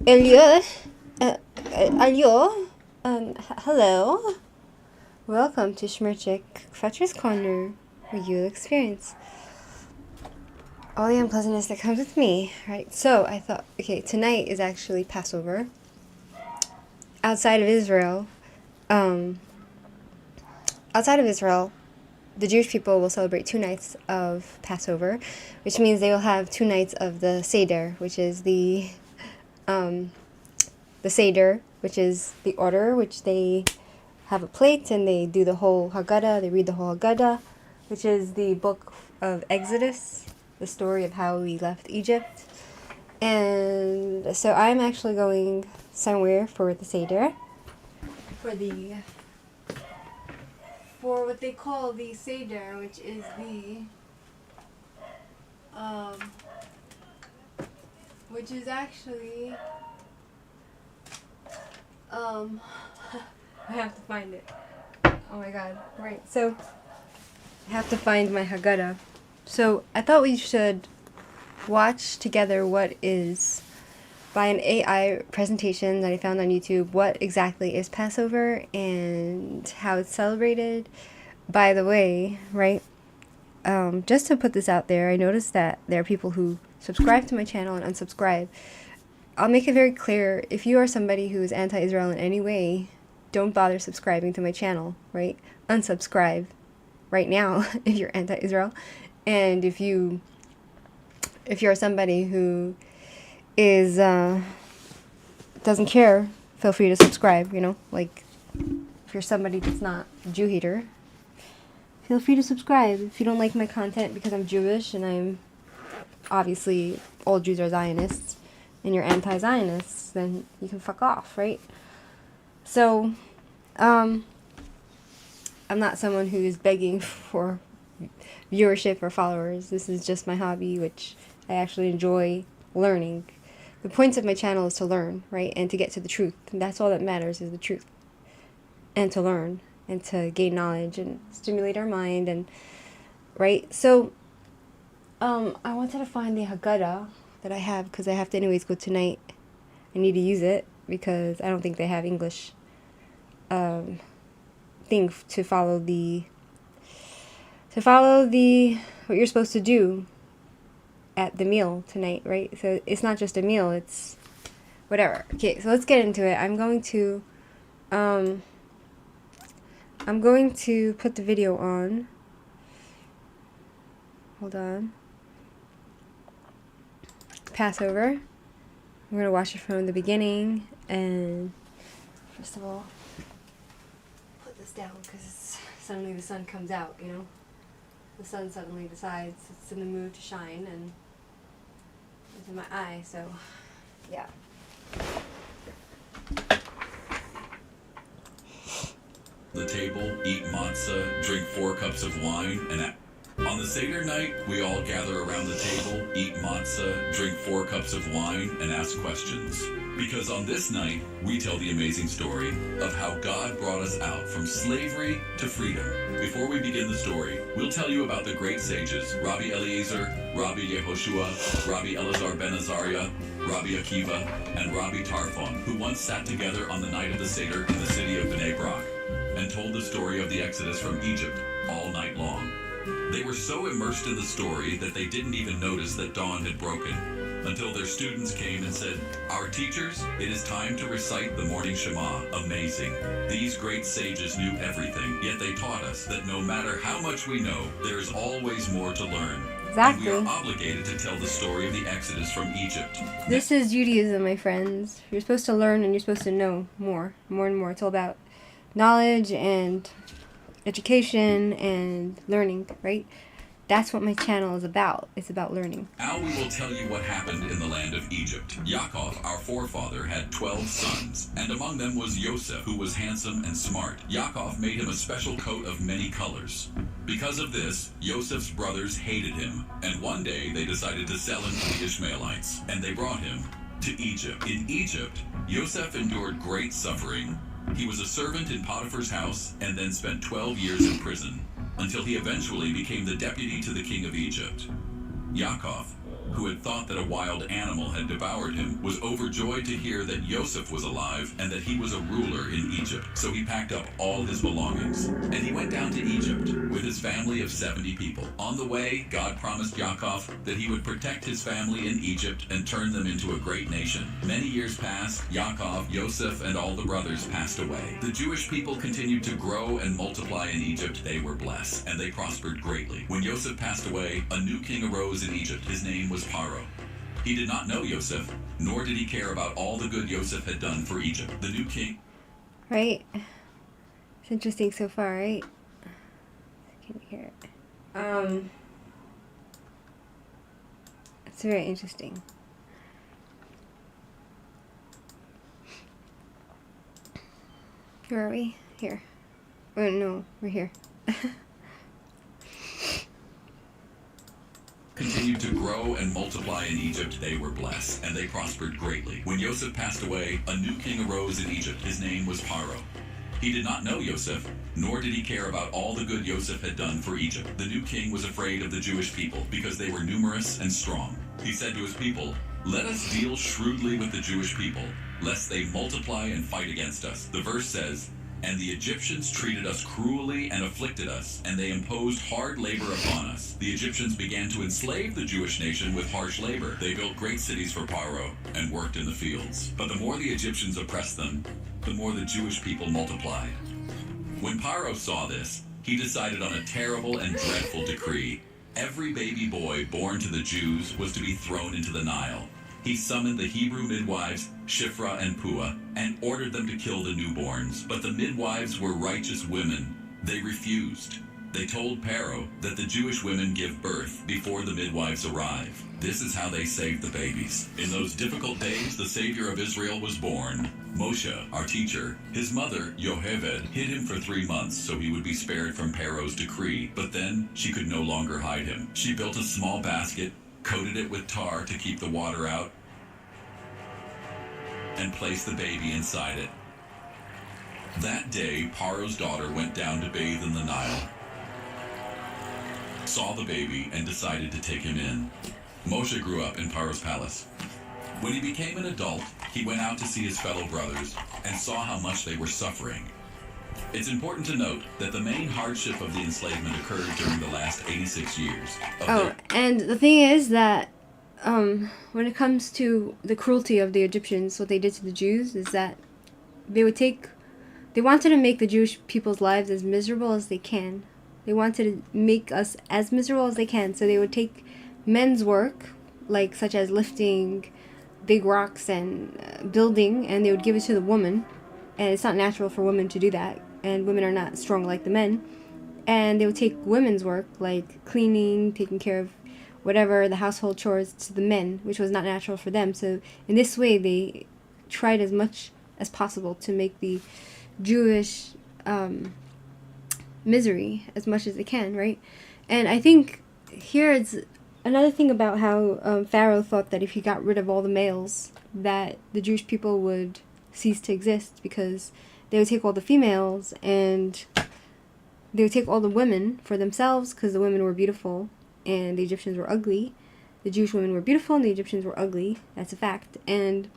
Hello, hello, hello. Welcome to Shmirchik Fetcher's Corner, where you'll experience all the unpleasantness that comes with me. Right. So I thought, okay, tonight is actually PaSsover. Outside of Israel, the Jewish people will celebrate 2 nights of PaSsover, which means they will have 2 nights of the Seder, which is the Seder, which is the order, which they have a plate and they do the whole Haggadah, they read the whole Haggadah, which is the book of Exodus, the story of how we left Egypt. And so I'm actually going somewhere for the Seder, for what they call the Seder, which is which is actually, I have to find it. Oh my god. Right, so I have to find my Haggadah. So I thought we should watch together what is, by an AI presentation that I found on YouTube, what exactly is PaSsover and how it's celebrated. By the way, right, just to put this out there, I noticed that there are people who subscribe to my channel and unsubscribe. I'll make it very clear, if you are somebody who is anti-Israel in any way, don't bother subscribing to my channel, right? Unsubscribe right now if you're anti-Israel. And if you're somebody who is doesn't care, feel free to subscribe, you know? Like, if you're somebody that's not a Jew hater, feel free to subscribe. If you don't like my content because I'm Jewish and I'm obviously all Jews are Zionists and you're anti-Zionists, then you can fuck off, right? So, I'm not someone who is begging for viewership or followers. This is just my hobby, which I actually enjoy learning. The point of my channel is to learn, right? And to get to the truth. And that's all that matters, is the truth. And to learn and to gain knowledge and stimulate our mind, and right? So I wanted to find the Haggadah that I have, because I have to anyways go tonight. I need to use it because I don't think they have English thing to follow what you're supposed to do at the meal tonight, right? So it's not just a meal, it's whatever. Okay, so let's get into it. I'm going to put the video on. Hold on. PaSsover. I'm going to watch it from the beginning, and first of all, put this down because suddenly the sun comes out, you know? The sun suddenly decides it's in the mood to shine, and it's in my eye, so yeah. The table, eat matzah, drink 4 cups of wine, and on the Seder night, we all gather around the table, eat matzah, drink 4 cups of wine, and ask questions. Because on this night, we tell the amazing story of how God brought us out from slavery to freedom. Before we begin the story, we'll tell you about the great sages, Rabbi Eliezer, Rabbi Yehoshua, Rabbi Elazar ben Azariah, Rabbi Akiva, and Rabbi Tarfon, who once sat together on the night of the Seder in the city of Bnei Brak, and told the story of the Exodus from Egypt all night long. They were so immersed in the story that they didn't even notice that dawn had broken, until their students came and said, "Our teachers, it is time to recite the morning Shema." Amazing. These great sages knew everything, yet they taught us that no matter how much we know, there is always more to learn. Exactly. And we are obligated to tell the story of the Exodus from Egypt. This is Judaism, my friends. You're supposed to learn and you're supposed to know more and more. It's all about knowledge and education and learning, right? That's what my channel is about. It's about learning. Now we will tell you what happened in the land of Egypt. Yaakov, our forefather, had 12 sons, and among them was Yosef, who was handsome and smart. Yaakov made him a special coat of many colors. Because of this, Yosef's brothers hated him, and one day they decided to sell him to the Ishmaelites, and they brought him to Egypt. In Egypt, Yosef endured great suffering. He was a servant in Potiphar's house and then spent 12 years in prison, until he eventually became the deputy to the king of Egypt. Yaakov who had thought that a wild animal had devoured him, was overjoyed to hear that Joseph was alive and that he was a ruler in Egypt. So he packed up all his belongings, and he went down to Egypt with his family of 70 people. On the way, God promised Yaakov that he would protect his family in Egypt and turn them into a great nation. Many years passed. Yaakov, Joseph, and all the brothers passed away. The Jewish people continued to grow and multiply in Egypt. They were blessed, and they prospered greatly. When Joseph passed away, a new king arose in Egypt. His name was Paro. He did not know Joseph, nor did he care about all the good Joseph had done for Egypt. The new king... Right? It's interesting so far, right? Can you hear it? It's very interesting. Where are we? Here. Oh, no, we're here. Continued to grow and multiply in Egypt. They were blessed, and they prospered greatly. When Joseph passed away, a new king arose in Egypt. His name was Paro. He did not know Joseph, nor did he care about all the good Joseph had done for Egypt. The new king was afraid of the Jewish people because they were numerous and strong. He said to his people, "Let us deal shrewdly with the Jewish people, lest they multiply and fight against us." The verse says, "And the Egyptians treated us cruelly and afflicted us, and they imposed hard labor upon us." The Egyptians began to enslave the Jewish nation with harsh labor. They built great cities for Paro and worked in the fields. But the more the Egyptians oppressed them, the more the Jewish people multiplied. When Paro saw this, he decided on a terrible and dreadful decree. Every baby boy born to the Jews was to be thrown into the Nile. He summoned the Hebrew midwives, Shiphrah and Puah, and ordered them to kill the newborns. But the midwives were righteous women. They refused. They told Paro that the Jewish women give birth before the midwives arrive. This is how they saved the babies. In those difficult days, the Savior of Israel was born. Moshe, our teacher, his mother, Yocheved, hid him for 3 months so he would be spared from Paro's decree. But then she could no longer hide him. She built a small basket, coated it with tar to keep the water out, and placed the baby inside it. That day, Paro's daughter went down to bathe in the Nile, saw the baby, and decided to take him in. Moshe grew up in Paro's palace. When he became an adult, he went out to see his fellow brothers and saw how much they were suffering. It's important to note that the main hardship of the enslavement occurred during the last 86 years. And the thing is that when it comes to the cruelty of the Egyptians, what they did to the Jews is that they wanted to make the Jewish people's lives as miserable as they can. They wanted to make us as miserable as they can. So they would take men's work, like such as lifting big rocks and building, and they would give it to the woman. And it's not natural for women to do that. And women are not strong like the men. And they would take women's work, like cleaning, taking care of whatever, the household chores, to the men, which was not natural for them. So in this way, they tried as much as possible to make the Jewish misery as much as they can, right? And I think here it's another thing about how Pharaoh thought that if he got rid of all the males, that the Jewish people would cease to exist, because they would take all the females and they would take all the women for themselves, because the women were beautiful and the Egyptians were ugly. The Jewish women were beautiful and the Egyptians were ugly. That's a fact. And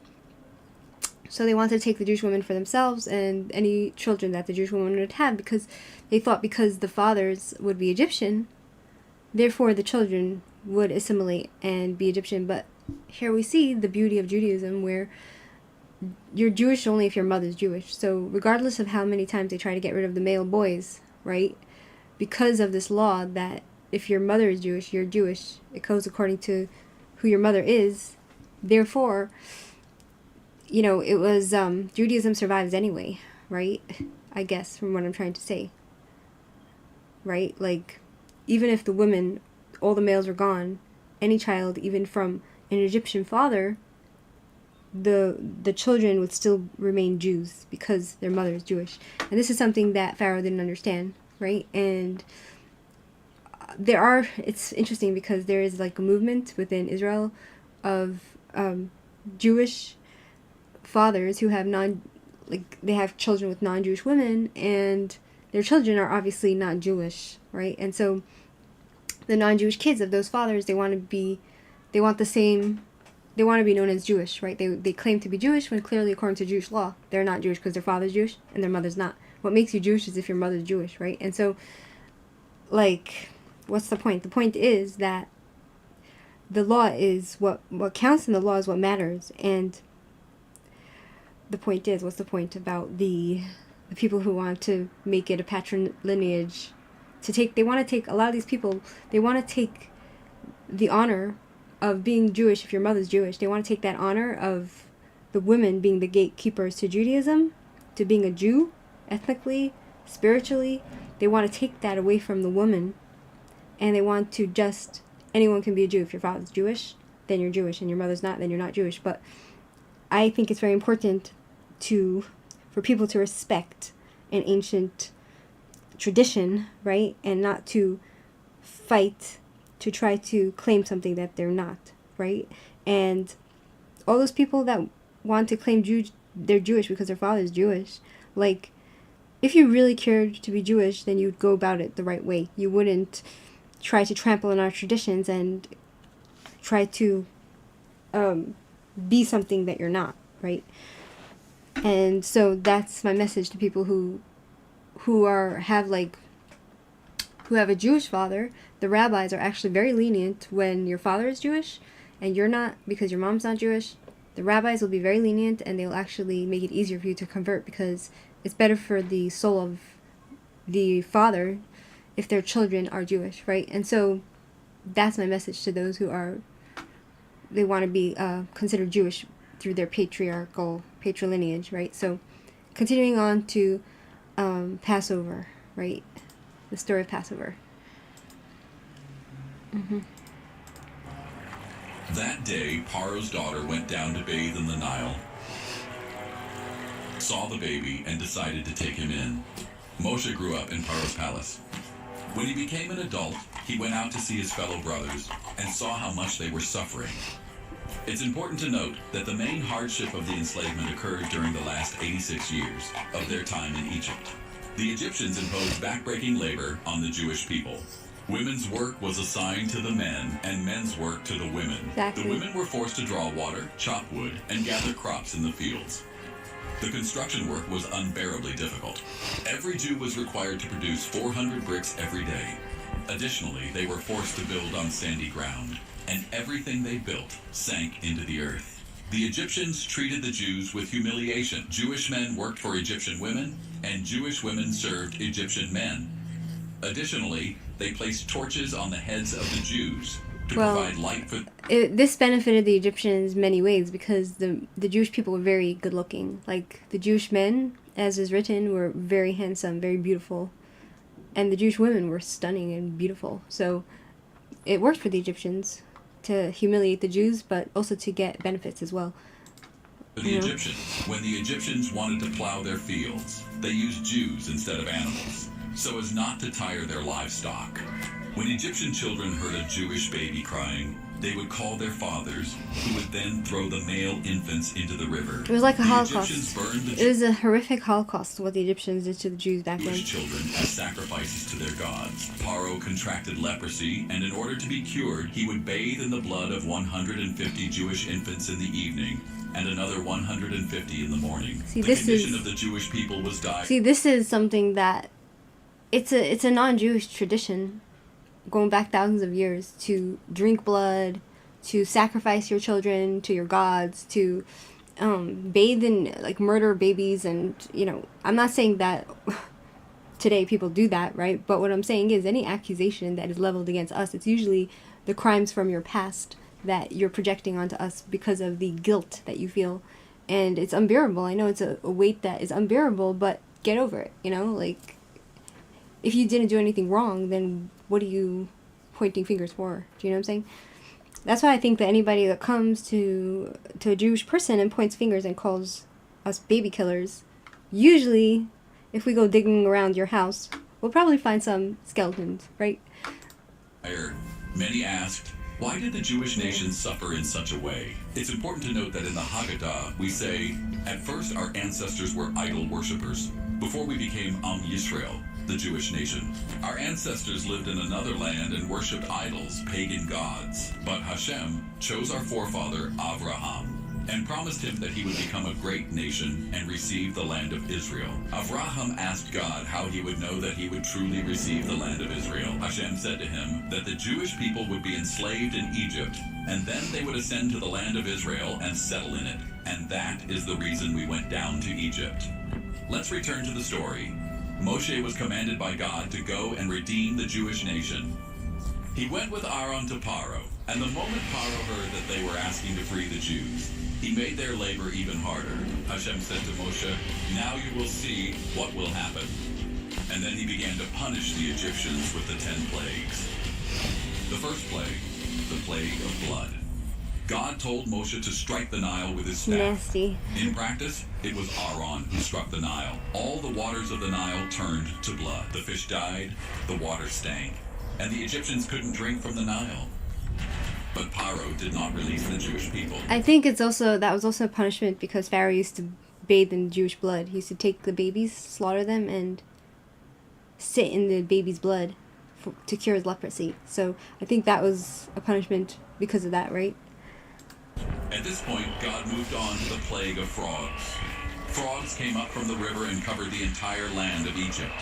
so they wanted to take the Jewish women for themselves and any children that the Jewish women would have, because they thought because the fathers would be Egyptian, therefore the children would assimilate and be Egyptian. But here we see the beauty of Judaism, where you're Jewish only if your mother's Jewish. So regardless of how many times they try to get rid of the male boys, right, because of this law that if your mother is Jewish, you're Jewish, it goes according to who your mother is. Therefore, you know, it was Judaism survives anyway, right? I guess, from what I'm trying to say, right? Like, even if the women, all the males are gone, any child, even from an Egyptian father, the children would still remain Jews because their mother is Jewish. And this is something that Pharaoh didn't understand, right? And it's interesting because there is like a movement within Israel of Jewish fathers who have they have children with non-Jewish women, and their children are obviously not Jewish, right? And so the non-Jewish kids of those fathers, they want to be they want the same, they want to be known as Jewish, right? They claim to be Jewish when clearly, according to Jewish law, they're not Jewish because their father's Jewish and their mother's not. What makes you Jewish is if your mother's Jewish, right? And so, like, what's the point? The point is that the law is what counts, and the law is what matters. And the point is, what's the point about the people who want to make it a patrilineage? They want to take, a lot of these people, they want to take the honor of being Jewish if your mother's Jewish. They want to take that honor of the women being the gatekeepers to Judaism, to being a Jew, ethnically, spiritually. They want to take that away from the woman, and they want to just, anyone can be a Jew. If your father's Jewish, then you're Jewish, and your mother's not, then you're not Jewish. But I think it's very important for people to respect an ancient tradition, right? And not to fight to try to claim something that they're not, right? And all those people that want to claim they're Jewish because their father is Jewish, like, if you really cared to be Jewish, then you'd go about it the right way. You wouldn't try to trample on our traditions and try to be something that you're not, right? And so that's my message to people who have a Jewish father. The rabbis are actually very lenient when your father is Jewish and you're not, because your mom's not Jewish. The rabbis will be very lenient, and they'll actually make it easier for you to convert, because it's better for the soul of the father if their children are Jewish, right? And so that's my message to those who they want to be considered Jewish through their patrilineage, right? So continuing on to PaSsover, right? The story of PaSsover. Mm-hmm. That day, Paro's daughter went down to bathe in the Nile, saw the baby, and decided to take him in. Moshe grew up in Paro's palace. When he became an adult, he went out to see his fellow brothers and saw how much they were suffering. It's important to note that the main hardship of the enslavement occurred during the last 86 years of their time in Egypt. The Egyptians imposed backbreaking labor on the Jewish people. Women's work was assigned to the men, and men's work to the women. Exactly. The women were forced to draw water, chop wood, and gather crops in the fields. The construction work was unbearably difficult. Every Jew was required to produce 400 bricks every day. Additionally, they were forced to build on sandy ground, and everything they built sank into the earth. The Egyptians treated the Jews with humiliation. Jewish men worked for Egyptian women, and Jewish women served Egyptian men. Additionally, they placed torches on the heads of the Jews to provide light for... This benefited the Egyptians many ways, because the Jewish people were very good looking. Like, the Jewish men, as is written, were very handsome, very beautiful. And the Jewish women were stunning and beautiful. So it worked for the Egyptians to humiliate the Jews, but also to get benefits as well. The Egyptians, when the Egyptians wanted to plow their fields, they used Jews instead of animals, so as not to tire their livestock. When Egyptian children heard a Jewish baby crying, they would call their fathers, who would then throw the male infants into the river. It was like a Holocaust. Egyptians burned It was a horrific Holocaust, what the Egyptians did to the Jews back then. Jewish children as sacrifices to their gods. Paro contracted leprosy, and in order to be cured, he would bathe in the blood of 150 Jewish infants in the evening, and another 150 in the morning. The condition of the Jewish people was dire. See, this is something that it's a non-Jewish tradition, going back thousands of years, to drink blood, to sacrifice your children to your gods, to bathe in, like, murder babies. And, I'm not saying that today people do that, right? But what I'm saying is, any accusation that is leveled against us, it's usually the crimes from your past that you're projecting onto us because of the guilt that you feel. And it's unbearable. I know it's a weight that is unbearable, but get over it, like, if you didn't do anything wrong, then what are you pointing fingers for? Do you know what I'm saying? That's why I think that anybody that comes to a Jewish person and points fingers and calls us baby killers, usually, if we go digging around your house, we'll probably find some skeletons, right? Many asked, why did the Jewish nation suffer in such a way? It's important to note that in the Haggadah, we say, at first our ancestors were idol worshippers, before we became Am Yisrael. the Jewish nation. Our ancestors lived in another land and worshipped idols, pagan gods. But Hashem chose our forefather Avraham and promised him that he would become a great nation and receive the land of Israel. Avraham asked God how he would know that he would truly receive the land of Israel. Hashem said to him that the Jewish people would be enslaved in Egypt, and then they would ascend to the land of Israel and settle in it. And that is the reason we went down to Egypt. Let's return to the story. Moshe was commanded by God to go and redeem the Jewish nation. He went with Aaron to Paro, and the moment Paro heard that they were asking to free the Jews, he made their labor even harder. Hashem said to Moshe, "Now you will see what will happen." And then he began to punish the Egyptians with the 10 plagues. The first plague, the plague of blood. God told Moshe to strike the Nile with his staff. Nasty. In practice, it was Aaron who struck the Nile. All the waters of the Nile turned to blood. The fish died, the water stank, and the Egyptians couldn't drink from the Nile. But Paro did not release the Jewish people. I think that was also a punishment because Pharaoh used to bathe in Jewish blood. He used to take the babies, slaughter them, and sit in the baby's blood to cure his leprosy. So I think that was a punishment because of that, right? At this point, God moved on to the plague of frogs. Frogs came up from the river and covered the entire land of Egypt.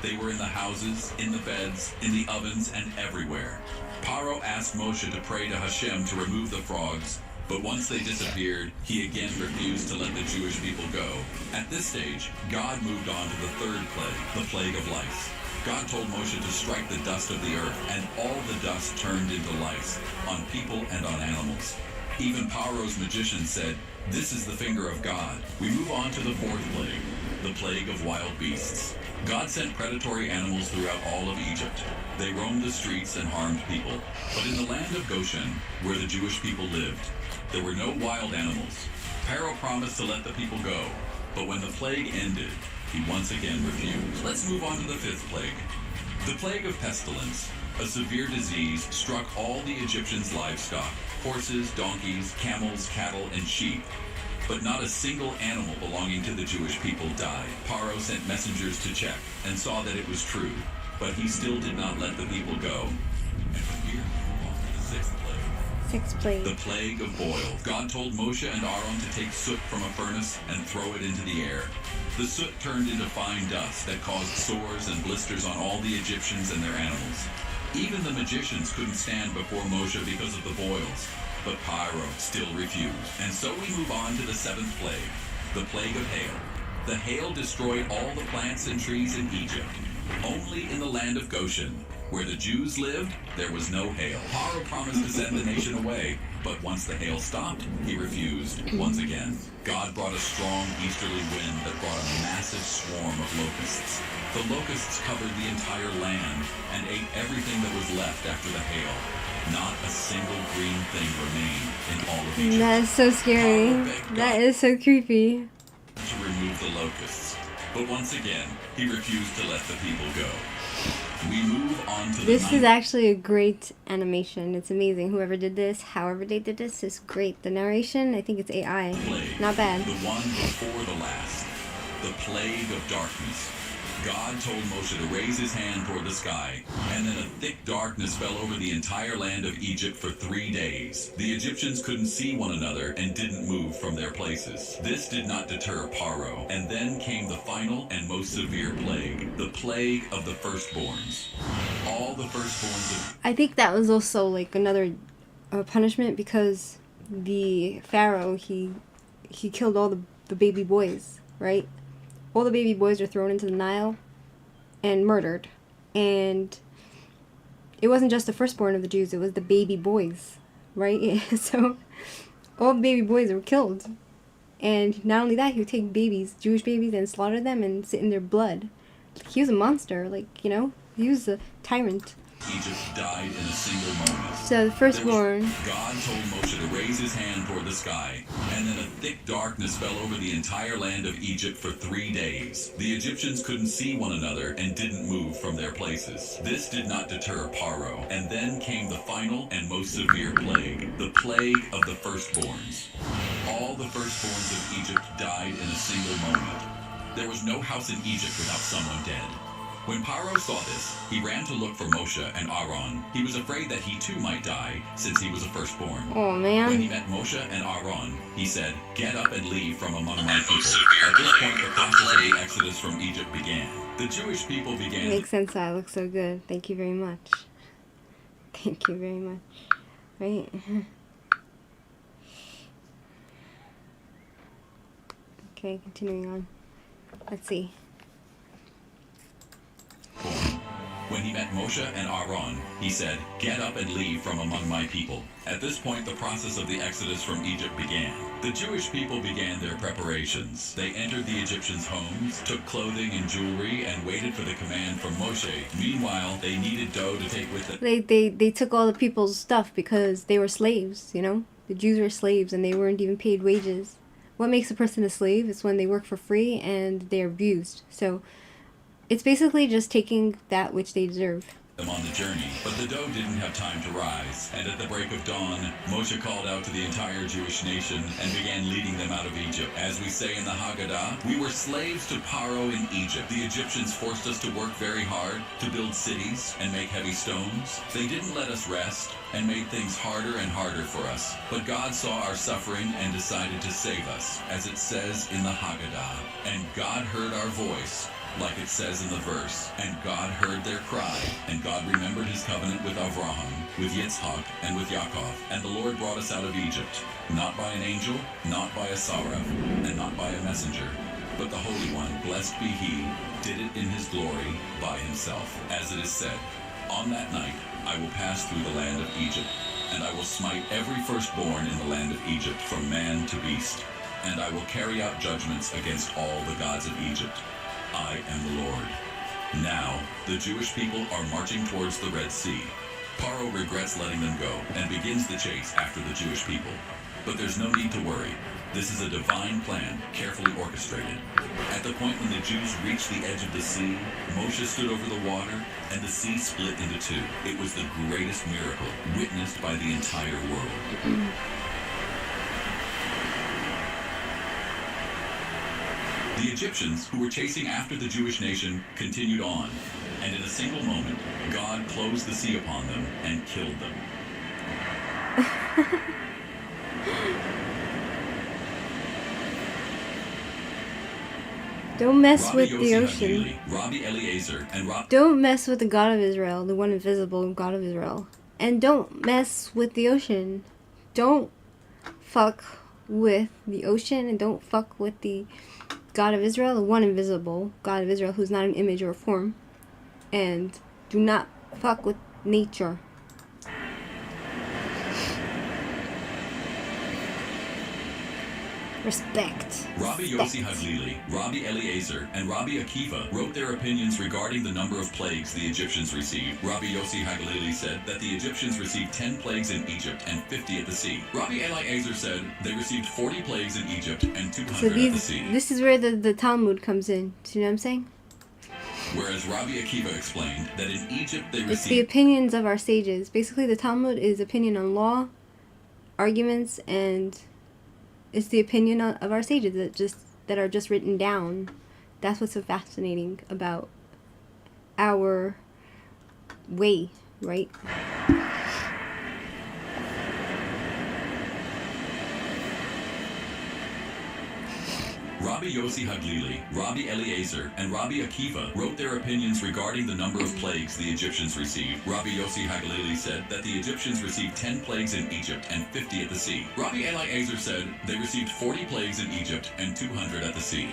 They were in the houses, in the beds, in the ovens, and everywhere. Paro asked Moshe to pray to Hashem to remove the frogs, but once they disappeared, he again refused to let the Jewish people go. At this stage, God moved on to the third plague, the plague of lice. God told Moshe to strike the dust of the earth, and all the dust turned into lice, on people and on animals. Even Paro's magician said, "This is the finger of God." We move on to the fourth plague, the plague of wild beasts. God sent predatory animals throughout all of Egypt. They roamed the streets and harmed people. But in the land of Goshen, where the Jewish people lived, there were no wild animals. Pharaoh promised to let the people go, but when the plague ended, he once again refused. Let's move on to the fifth plague, the plague of pestilence. A severe disease struck all the Egyptians' livestock, horses, donkeys, camels, cattle, and sheep. But not a single animal belonging to the Jewish people died. Paro sent messengers to check and saw that it was true, but he still did not let the people go. And from here, we move on to the sixth plague. Sixth plague. The plague of boils. God told Moshe and Aaron to take soot from a furnace and throw it into the air. The soot turned into fine dust that caused sores and blisters on all the Egyptians and their animals. Even the magicians couldn't stand before Moshe because of the boils. But Paro still refused. And so we move on to the seventh plague, the plague of hail. The hail destroyed all the plants and trees in Egypt. Only in the land of Goshen, where the Jews lived, there was no hail. Paro promised to send the nation away, but once the hail stopped, he refused once again. God brought a strong easterly wind that brought a massive swarm of locusts. The locusts covered the entire land and ate everything that was left after the hail. Not a single green thing remained in all of Egypt. That is so scary. That is so creepy. To remove the locusts, but once again, he refused to let the people go. We move on to the This is ninth. actually a great animation. It's amazing. Whoever did this, however they did this, is great. The narration, I think it's AI. Plague, Not bad. the one before the last, the plague of darkness. God told Moshe to raise his hand toward the sky, and then a thick darkness fell over the entire land of Egypt for 3 days. The Egyptians couldn't see one another and didn't move from their places. This did not deter Paro, and then came the final and most severe plague, the plague of the firstborns. All the firstborns of I think that was also like another punishment because the Pharaoh, he killed all the baby boys, right? All the baby boys were thrown into the Nile and murdered. And it wasn't just the firstborn of the Jews, it was the baby boys, right? So all the baby boys were killed. And not only that, he would take babies, Jewish babies, and slaughter them and sit in their blood. He was a monster, he was a tyrant. Egypt died in a single moment. So the firstborn, God told Moshe to raise his hand toward the sky, and then a thick darkness fell over the entire land of Egypt for 3 days. The Egyptians couldn't see one another and didn't move from their places. This did not deter Paro, and then came the final and most severe plague, the plague of the firstborns. All the firstborns of Egypt died in a single moment. There was no house in Egypt without someone dead. When Paro saw this, he ran to look for Moshe and Aaron. He was afraid that he too might die, since he was a firstborn. Oh, man. When he met Moshe and Aaron, he said, "Get up and leave from among my people." At this point, the process of the exodus from Egypt began. The Jewish people began... Makes sense. I look so good. Thank you very much. Thank you very much. Right? Okay, continuing on. Let's see. When he met Moshe and Aaron, he said, "Get up and leave from among my people." At this point, the process of the exodus from Egypt began. The Jewish people began their preparations. They entered the Egyptians' homes, took clothing and jewelry, and waited for the command from Moshe. Meanwhile, they needed dough to take with them. They took all the people's stuff because they were slaves, you know? The Jews were slaves and they weren't even paid wages. What makes a person a slave is when they work for free and they're abused. So it's basically just taking that which they deserve. Them on the journey, but the dough didn't have time to rise, and at the break of dawn, Moshe called out to the entire Jewish nation and began leading them out of Egypt. As we say in the Haggadah, we were slaves to Paro in Egypt. The Egyptians forced us to work very hard to build cities and make heavy stones. They didn't let us rest and made things harder and harder for us. But God saw our suffering and decided to save us, as it says in the Haggadah. And God heard our voice, like it says in the verse, and God heard their cry, and God remembered his covenant with Avraham, with Yitzhak, and with Yaakov. And the Lord brought us out of Egypt, not by an angel, not by a saraf, and not by a messenger, but the Holy One, blessed be he, did it in his glory by himself. As it is said, "On that night I will pass through the land of Egypt, and I will smite every firstborn in the land of Egypt, from man to beast, and I will carry out judgments against all the gods of Egypt. I am the Lord." Now, the Jewish people are marching towards the Red Sea. Paro regrets letting them go and begins the chase after the Jewish people. But there's no need to worry. This is a divine plan, carefully orchestrated. At the point when the Jews reached the edge of the sea, Moshe stood over the water, and the sea split into two. It was the greatest miracle witnessed by the entire world. The Egyptians, who were chasing after the Jewish nation, continued on, and in a single moment, God closed the sea upon them and killed them. Don't mess Rabbi with Yossi the ocean. Hagili, Rabbi Eliezer, and Don't mess with the God of Israel, the one invisible God of Israel. And don't mess with the ocean. Don't fuck with the ocean, and don't fuck with the God of Israel, the one invisible God of Israel, who's not an image or a form. And do not fuck with nature. Respect. Rabbi Yossi Hagili, Rabbi Eliezer, and Rabbi Akiva wrote their opinions regarding the number of plagues the Egyptians received. Rabbi Yossi Hagili said that the Egyptians received 10 plagues in Egypt and 50 at the sea. Rabbi Eliezer said they received 40 plagues in Egypt and 200 at the sea. This is where the Talmud comes in. Do you know what I'm saying? Whereas Rabbi Akiva explained that in Egypt they received... It's the opinions of our sages. Basically, the Talmud is opinion on law, arguments, and it's the opinion of our sages that are just written down. That's what's so fascinating about our way, right? Rabbi Yossi Hagili, Rabbi Eliezer, and Rabbi Akiva wrote their opinions regarding the number of plagues the Egyptians received. Rabbi Yossi Hagili said that the Egyptians received 10 plagues in Egypt and 50 at the sea. Rabbi Eliezer said they received 40 plagues in Egypt and 200 at the sea.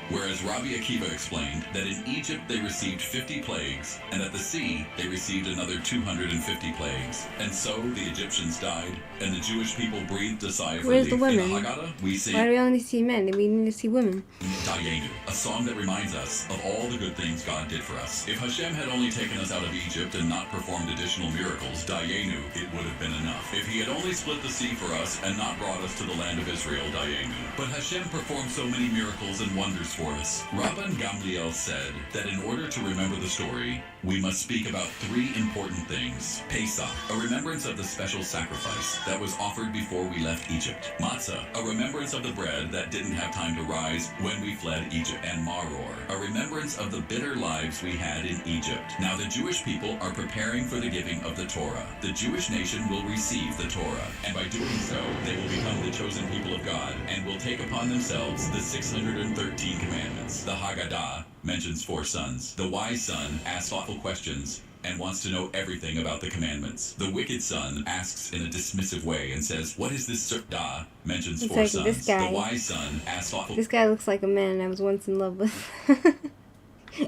Whereas Rabbi Akiva explained that in Egypt they received 50 plagues, and at the sea they received another 250 plagues. And so the Egyptians died, and the Jewish people breathed a sigh of Where's relief. the women? In the Haggadah, we sing Why do we only see men? We need to see women. Dayenu, a song that reminds us of all the good things God did for us. If Hashem had only taken us out of Egypt and not performed additional miracles, Dayenu, it would have been enough. If he had only split the sea for us and not brought us to the land of Israel, Dayenu. But Hashem performed so many miracles and wonders for for us. Rabban Gamliel said that in order to remember the story, we must speak about 3 important things. Pesach, a remembrance of the special sacrifice that was offered before we left Egypt. Matzah, a remembrance of the bread that didn't have time to rise when we fled Egypt. And Maror, a remembrance of the bitter lives we had in Egypt. Now the Jewish people are preparing for the giving of the Torah. The Jewish nation will receive the Torah, and by doing so, they will become the chosen people of God and will take upon themselves the 613 commandments. The Haggadah mentions 4 sons. The wise son asks thoughtful questions and wants to know everything about the commandments. The wicked son asks in a dismissive way and says, "What is this da?" Mentions It's 4 like sons. this guy. The wise son asks thoughtful This guy looks like a man I was once in love with.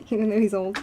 Even though he's old.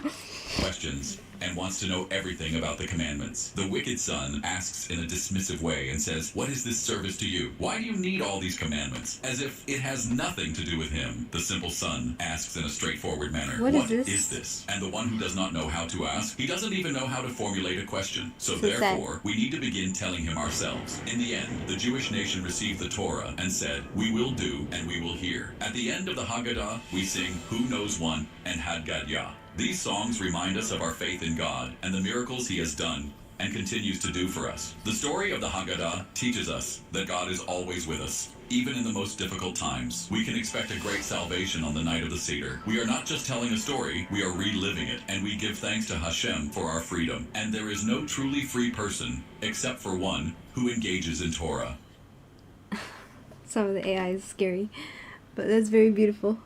questions and wants to know everything about the commandments. The wicked son asks in a dismissive way and says, "What is this service to you? Why do you need all these commandments?" As if it has nothing to do with him. The simple son asks in a straightforward manner, What is is this? this? And the one who does not know how to ask, he doesn't even know how to formulate a question. So Who's that? therefore, we need to begin telling him ourselves. In the end, the Jewish nation received the Torah and said, "We will do and we will hear." At the end of the Haggadah, we sing, "Who Knows One" and Hadgadyah. These songs remind us of our faith in God and the miracles He has done and continues to do for us. The story of the Haggadah teaches us that God is always with us, even in the most difficult times. We can expect a great salvation on the night of the Seder. We are not just telling a story, we are reliving it, and we give thanks to Hashem for our freedom. And there is no truly free person except for one who engages in Torah. Some of the AI is scary, but that's very beautiful.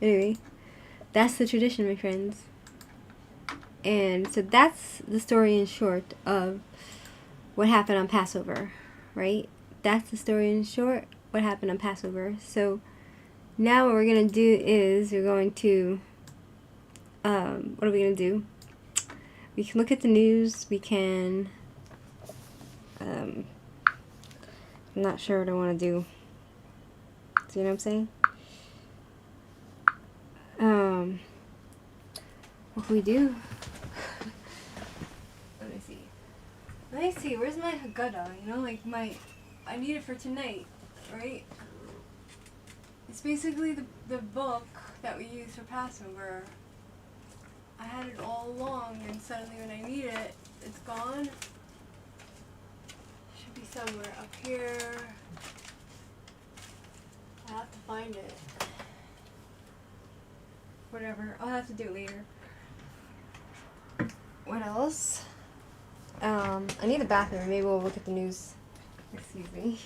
Anyway, that's the tradition, my friends. And so that's the story in short of what happened on PaSsover, right? That's the story in short, what happened on PaSsover. So now what we're going to do is we're going to, what are we going to do? We can look at the news, we can, I'm not sure what I want to do. See what I'm saying? What can we do? Let me see, where's my Haggadah? You know, like I need it for tonight, right? It's basically the book that we use for PaSsover. I had it all along, and suddenly when I need it, it's gone. It should be somewhere up here. I have to find it. Whatever, I'll have to do it later. What else? I need a bathroom. Maybe we'll look at the news. Excuse me.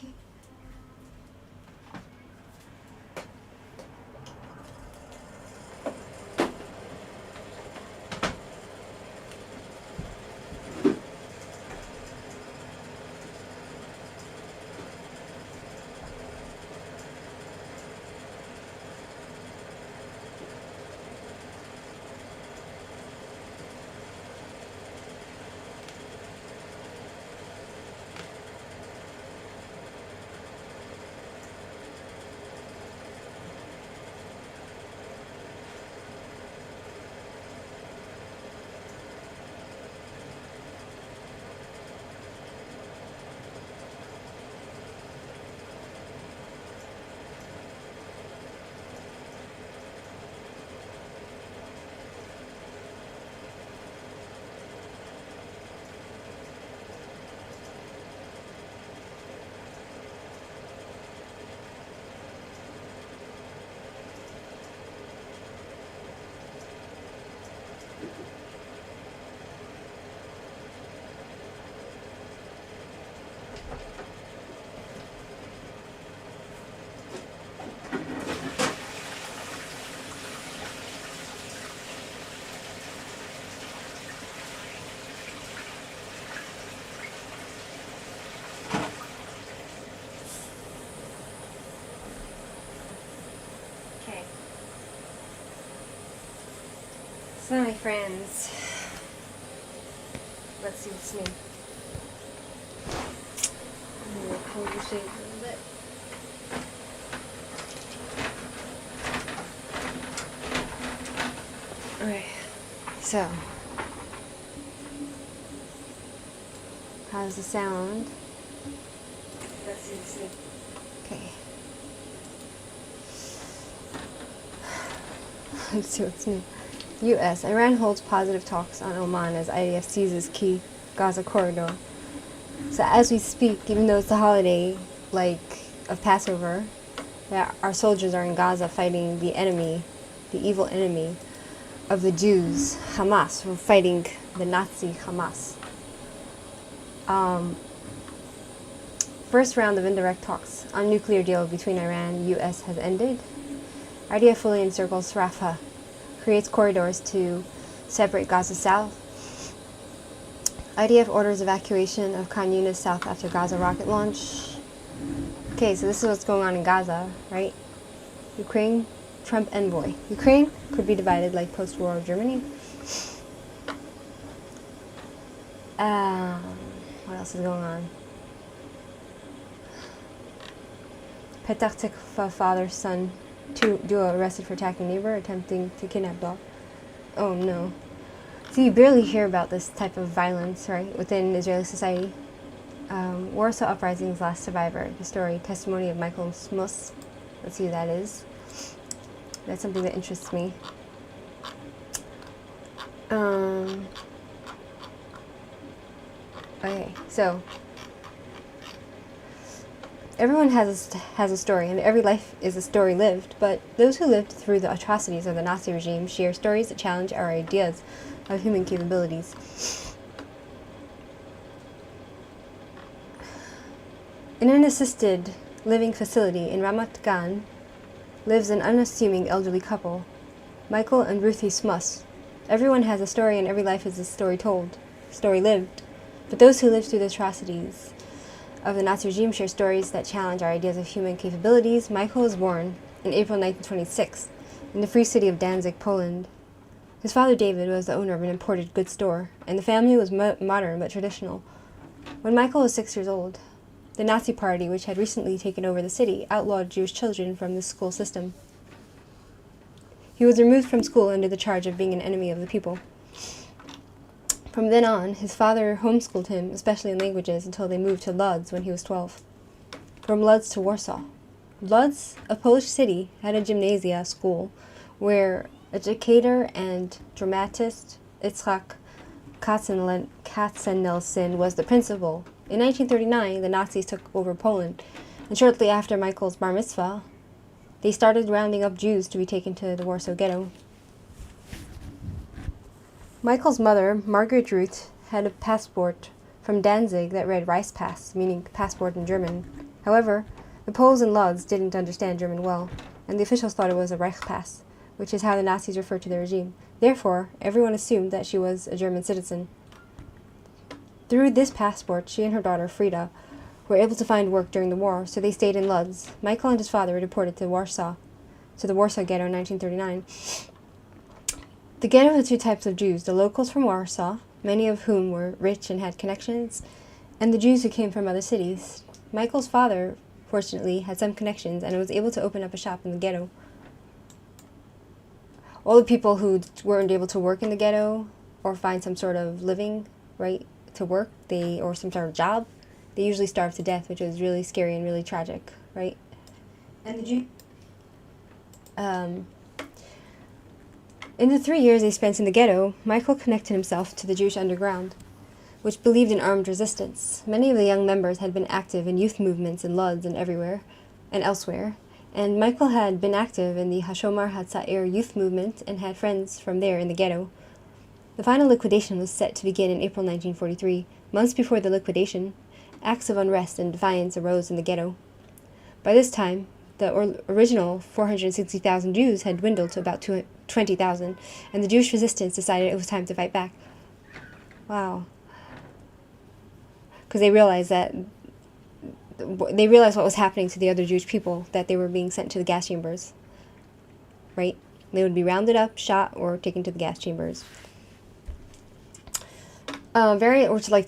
So my friends, let's see what's new. I'm going to pull the shade a little bit. Okay, so how's the sound? Let's see what's new. Okay. Let's see what's new. U.S. Iran holds positive talks on Oman as IDF seizes key Gaza corridor. So as we speak, even though it's the holiday, of PaSsover, that our soldiers are in Gaza fighting the enemy, the evil enemy of the Jews, Hamas. We're fighting the Nazi Hamas. First round of indirect talks on nuclear deal between Iran and U.S. has ended. IDF fully encircles Rafah, creates corridors to separate Gaza South. IDF orders evacuation of Khan Yunis South after Gaza rocket launch. Okay, so this is what's going on in Gaza, right? Ukraine, Trump envoy. Ukraine could be divided like post-war Germany. What else is going on? Petah Tikva father, son, duo arrested for attacking neighbor, attempting to kidnap dog. Oh no. So you barely hear about this type of violence, right, within Israeli society. Warsaw Uprising's last survivor. The story, testimony of Michael Smuss. Let's see who that is. That's something that interests me. Okay, so everyone has a story, and every life is a story lived, but those who lived through the atrocities of the Nazi regime share stories that challenge our ideas of human capabilities. In an assisted living facility in Ramat Gan lives an unassuming elderly couple, Michael and Ruthie Smuss. Everyone has a story, and every life is a story told, story lived. But those who lived through the atrocities of the Nazi regime share stories that challenge our ideas of human capabilities. Michael was born in April 1926 in the free city of Danzig, Poland. His father, David, was the owner of an imported goods store, and the family was modern but traditional. When Michael was 6 years old, the Nazi Party, which had recently taken over the city, outlawed Jewish children from the school system. He was removed from school under the charge of being an enemy of the people. From then on, his father homeschooled him, especially in languages, until they moved to Lodz when he was 12. From Lodz to Warsaw. Lodz, a Polish city, had a gymnasia school where educator and dramatist Itzhak Katzenelson was the principal. In 1939, the Nazis took over Poland, and shortly after Michael's bar mitzvah, they started rounding up Jews to be taken to the Warsaw Ghetto. Michael's mother, Margaret Ruth, had a passport from Danzig that read Reichspass, meaning passport in German. However, the Poles in Lodz didn't understand German well, and the officials thought it was a Reichspass, which is how the Nazis referred to the regime. Therefore, everyone assumed that she was a German citizen. Through this passport, she and her daughter, Frida, were able to find work during the war, so they stayed in Lodz. Michael and his father were deported to Warsaw, to the Warsaw Ghetto in 1939. The ghetto had two types of Jews, the locals from Warsaw, many of whom were rich and had connections, and the Jews who came from other cities. Michael's father, fortunately, had some connections and was able to open up a shop in the ghetto. All the people who weren't able to work in the ghetto or find some sort of living, right, to work, or some sort of job, they usually starved to death, which was really scary and really tragic, right? And the Jew... In the 3 years they spent in the ghetto, Michael connected himself to the Jewish underground, which believed in armed resistance. Many of the young members had been active in youth movements in Lodz and everywhere, and elsewhere, and Michael had been active in the Hashomar Hatzair youth movement and had friends from there in the ghetto. The final liquidation was set to begin in April 1943. Months before the liquidation, acts of unrest and defiance arose in the ghetto. By this time, the original 460,000 Jews had dwindled to about 20,000, and the Jewish resistance decided it was time to fight back. Wow. Because they realized what was happening to the other Jewish people, that they were being sent to the gas chambers, right? They would be rounded up, shot, or taken to the gas chambers. To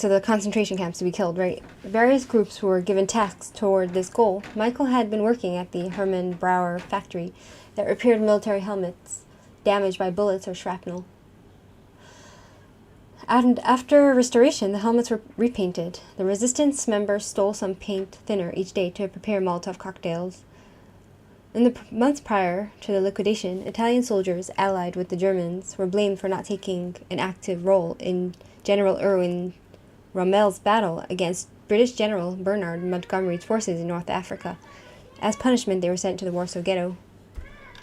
the concentration camps to be killed, right? Various groups were given tasks toward this goal. Michael had been working at the Hermann Brauer factory that repaired military helmets damaged by bullets or shrapnel. And after restoration, the helmets were repainted. The resistance members stole some paint thinner each day to prepare Molotov cocktails. In the months prior to the liquidation, Italian soldiers allied with the Germans were blamed for not taking an active role in General Erwin Rommel's battle against British General Bernard Montgomery's forces in North Africa. As punishment, they were sent to the Warsaw Ghetto.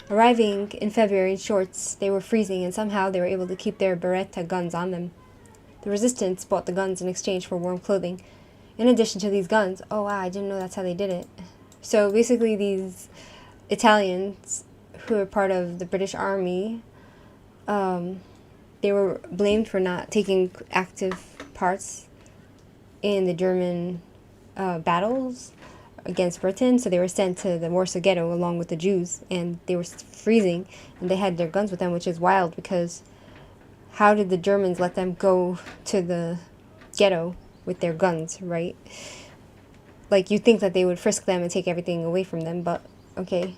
Arriving in February in shorts, they were freezing, and somehow they were able to keep their Beretta guns on them. The resistance bought the guns in exchange for warm clothing. In addition to these guns, oh wow, I didn't know that's how they did it. So basically these Italians who were part of the British Army, they were blamed for not taking active parts in the German battles against Britain, so they were sent to the Warsaw Ghetto along with the Jews, and they were freezing, and they had their guns with them, which is wild, because how did the Germans let them go to the ghetto with their guns, right? Like, you'd think that they would frisk them and take everything away from them, but okay.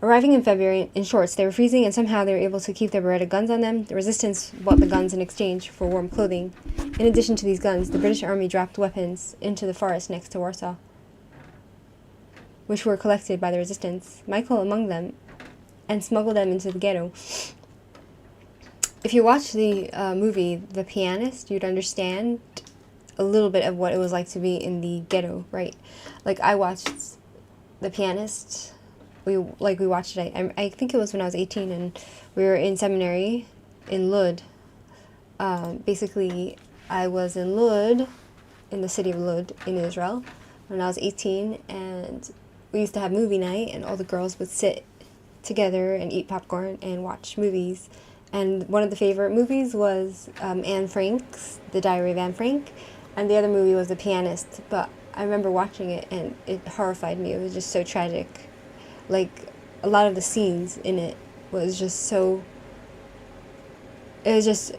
Arriving in February in shorts, they were freezing, and somehow they were able to keep their Beretta guns on them. The resistance bought the guns in exchange for warm clothing. In addition to these guns, the British Army dropped weapons into the forest next to Warsaw, which were collected by the resistance, Michael among them, and smuggled them into the ghetto. If you watch the movie The Pianist, you'd understand a little bit of what it was like to be in the ghetto, right? Like, I watched The Pianist. We watched it. I think it was when I was 18, and we were in seminary in Lud. Basically, I was in Lud, in the city of Lud in Israel, when I was 18, and we used to have movie night, and all the girls would sit together and eat popcorn and watch movies. And one of the favorite movies was Anne Frank's The Diary of Anne Frank, and the other movie was The Pianist. But I remember watching it, and it horrified me. It was just so tragic. Like, a lot of the scenes in it was just so... It was just...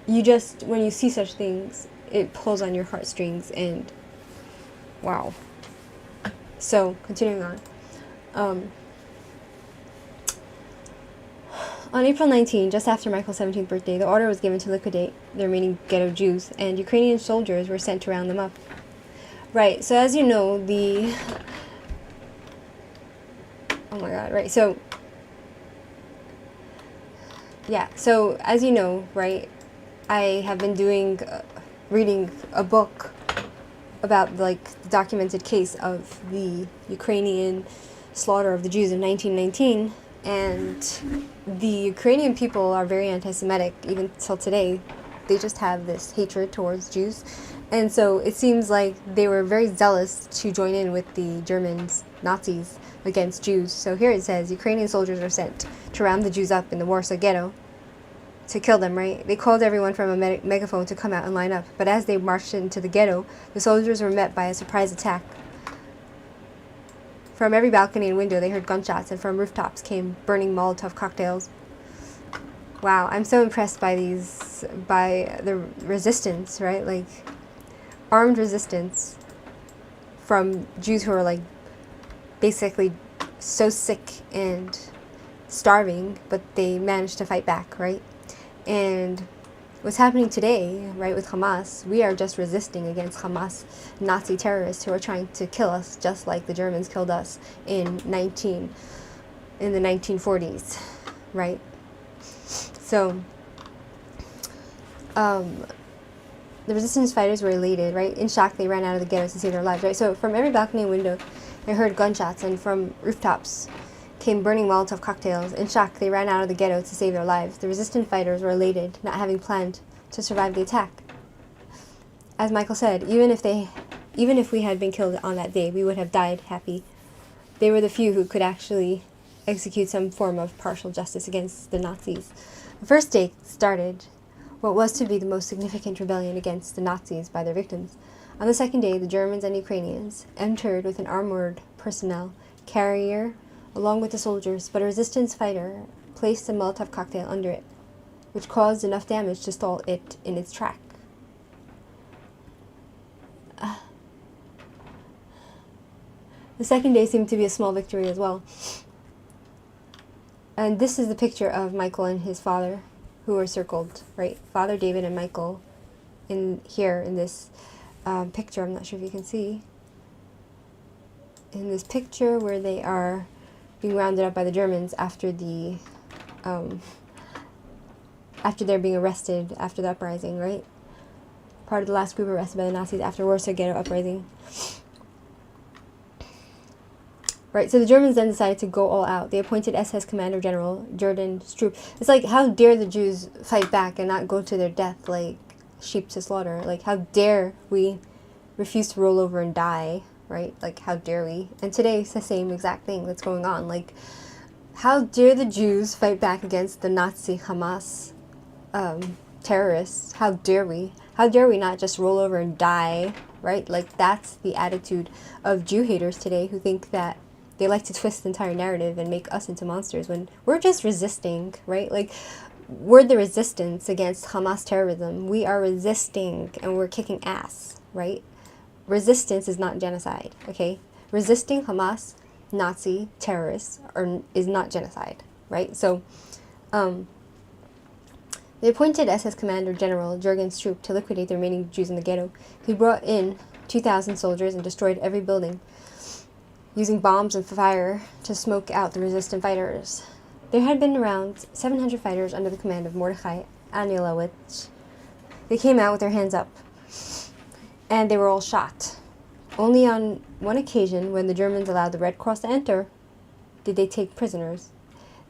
when you see such things, it pulls on your heartstrings, and... wow. So, continuing on. On April 19, just after Michael's 17th birthday, the order was given to liquidate the remaining ghetto Jews, and Ukrainian soldiers were sent to round them up. Right, so as you know, oh my god, right, so... yeah, so as you know, right, I have been reading a book about, like, the documented case of the Ukrainian slaughter of the Jews in 1919, and the Ukrainian people are very anti-Semitic, even till today. They just have this hatred towards Jews, and so it seems like they were very zealous to join in with the Germans, Nazis, against Jews. So here it says, Ukrainian soldiers are sent to round the Jews up in the Warsaw Ghetto to kill them, right? They called everyone from a megaphone to come out and line up, but as they marched into the ghetto, the soldiers were met by a surprise attack. From every balcony and window, they heard gunshots, and from rooftops came burning Molotov cocktails. Wow, I'm so impressed by the resistance, right? Like, armed resistance from Jews who are, like, basically so sick and starving, but they managed to fight back, right? And what's happening today, right, with Hamas, we are just resisting against Hamas Nazi terrorists who are trying to kill us just like the Germans killed us in the 1940s, right? So, the resistance fighters were elated, right? In shock, they ran out of the ghetto to save their lives, right? So from every balcony and window, they heard gunshots, and from rooftops came burning Molotov cocktails. In shock, they ran out of the ghetto to save their lives. The resistant fighters were elated, not having planned to survive the attack. As Michael said, even if we had been killed on that day, we would have died happy. They were the few who could actually execute some form of partial justice against the Nazis. The first day started what was to be the most significant rebellion against the Nazis by their victims. On the second day, the Germans and Ukrainians entered with an armored personnel carrier along with the soldiers, but a resistance fighter placed a Molotov cocktail under it, which caused enough damage to stall it in its track. The second day seemed to be a small victory as well. And this is the picture of Michael and his father, who are circled, right? Father David and Michael in this picture. I'm not sure if you can see. In this picture where they are being rounded up by the Germans after they're being arrested after the uprising, right? Part of the last group arrested by the Nazis after Warsaw Ghetto uprising. Right, so the Germans then decided to go all out. They appointed SS Commander General Jürgen Stroop. It's like, how dare the Jews fight back and not go to their death like sheep to slaughter? Like, how dare we refuse to roll over and die, right? Like, how dare we? And today it's the same exact thing that's going on. Like, how dare the Jews fight back against the Nazi Hamas terrorists? How dare we? How dare we not just roll over and die, right? Like, that's the attitude of Jew haters today, who think that they like to twist the entire narrative and make us into monsters when we're just resisting, right? Like, we're the resistance against Hamas terrorism. We are resisting and we're kicking ass, right? Resistance is not genocide, okay? Resisting Hamas, Nazi terrorists is not genocide, right? So, they appointed SS Commander General Jürgen Stroop to liquidate the remaining Jews in the ghetto. He brought in 2,000 soldiers and destroyed every building, using bombs and fire to smoke out the resistant fighters. There had been around 700 fighters under the command of Mordechai Anielewicz. They came out with their hands up, and they were all shot. Only on one occasion, when the Germans allowed the Red Cross to enter, did they take prisoners.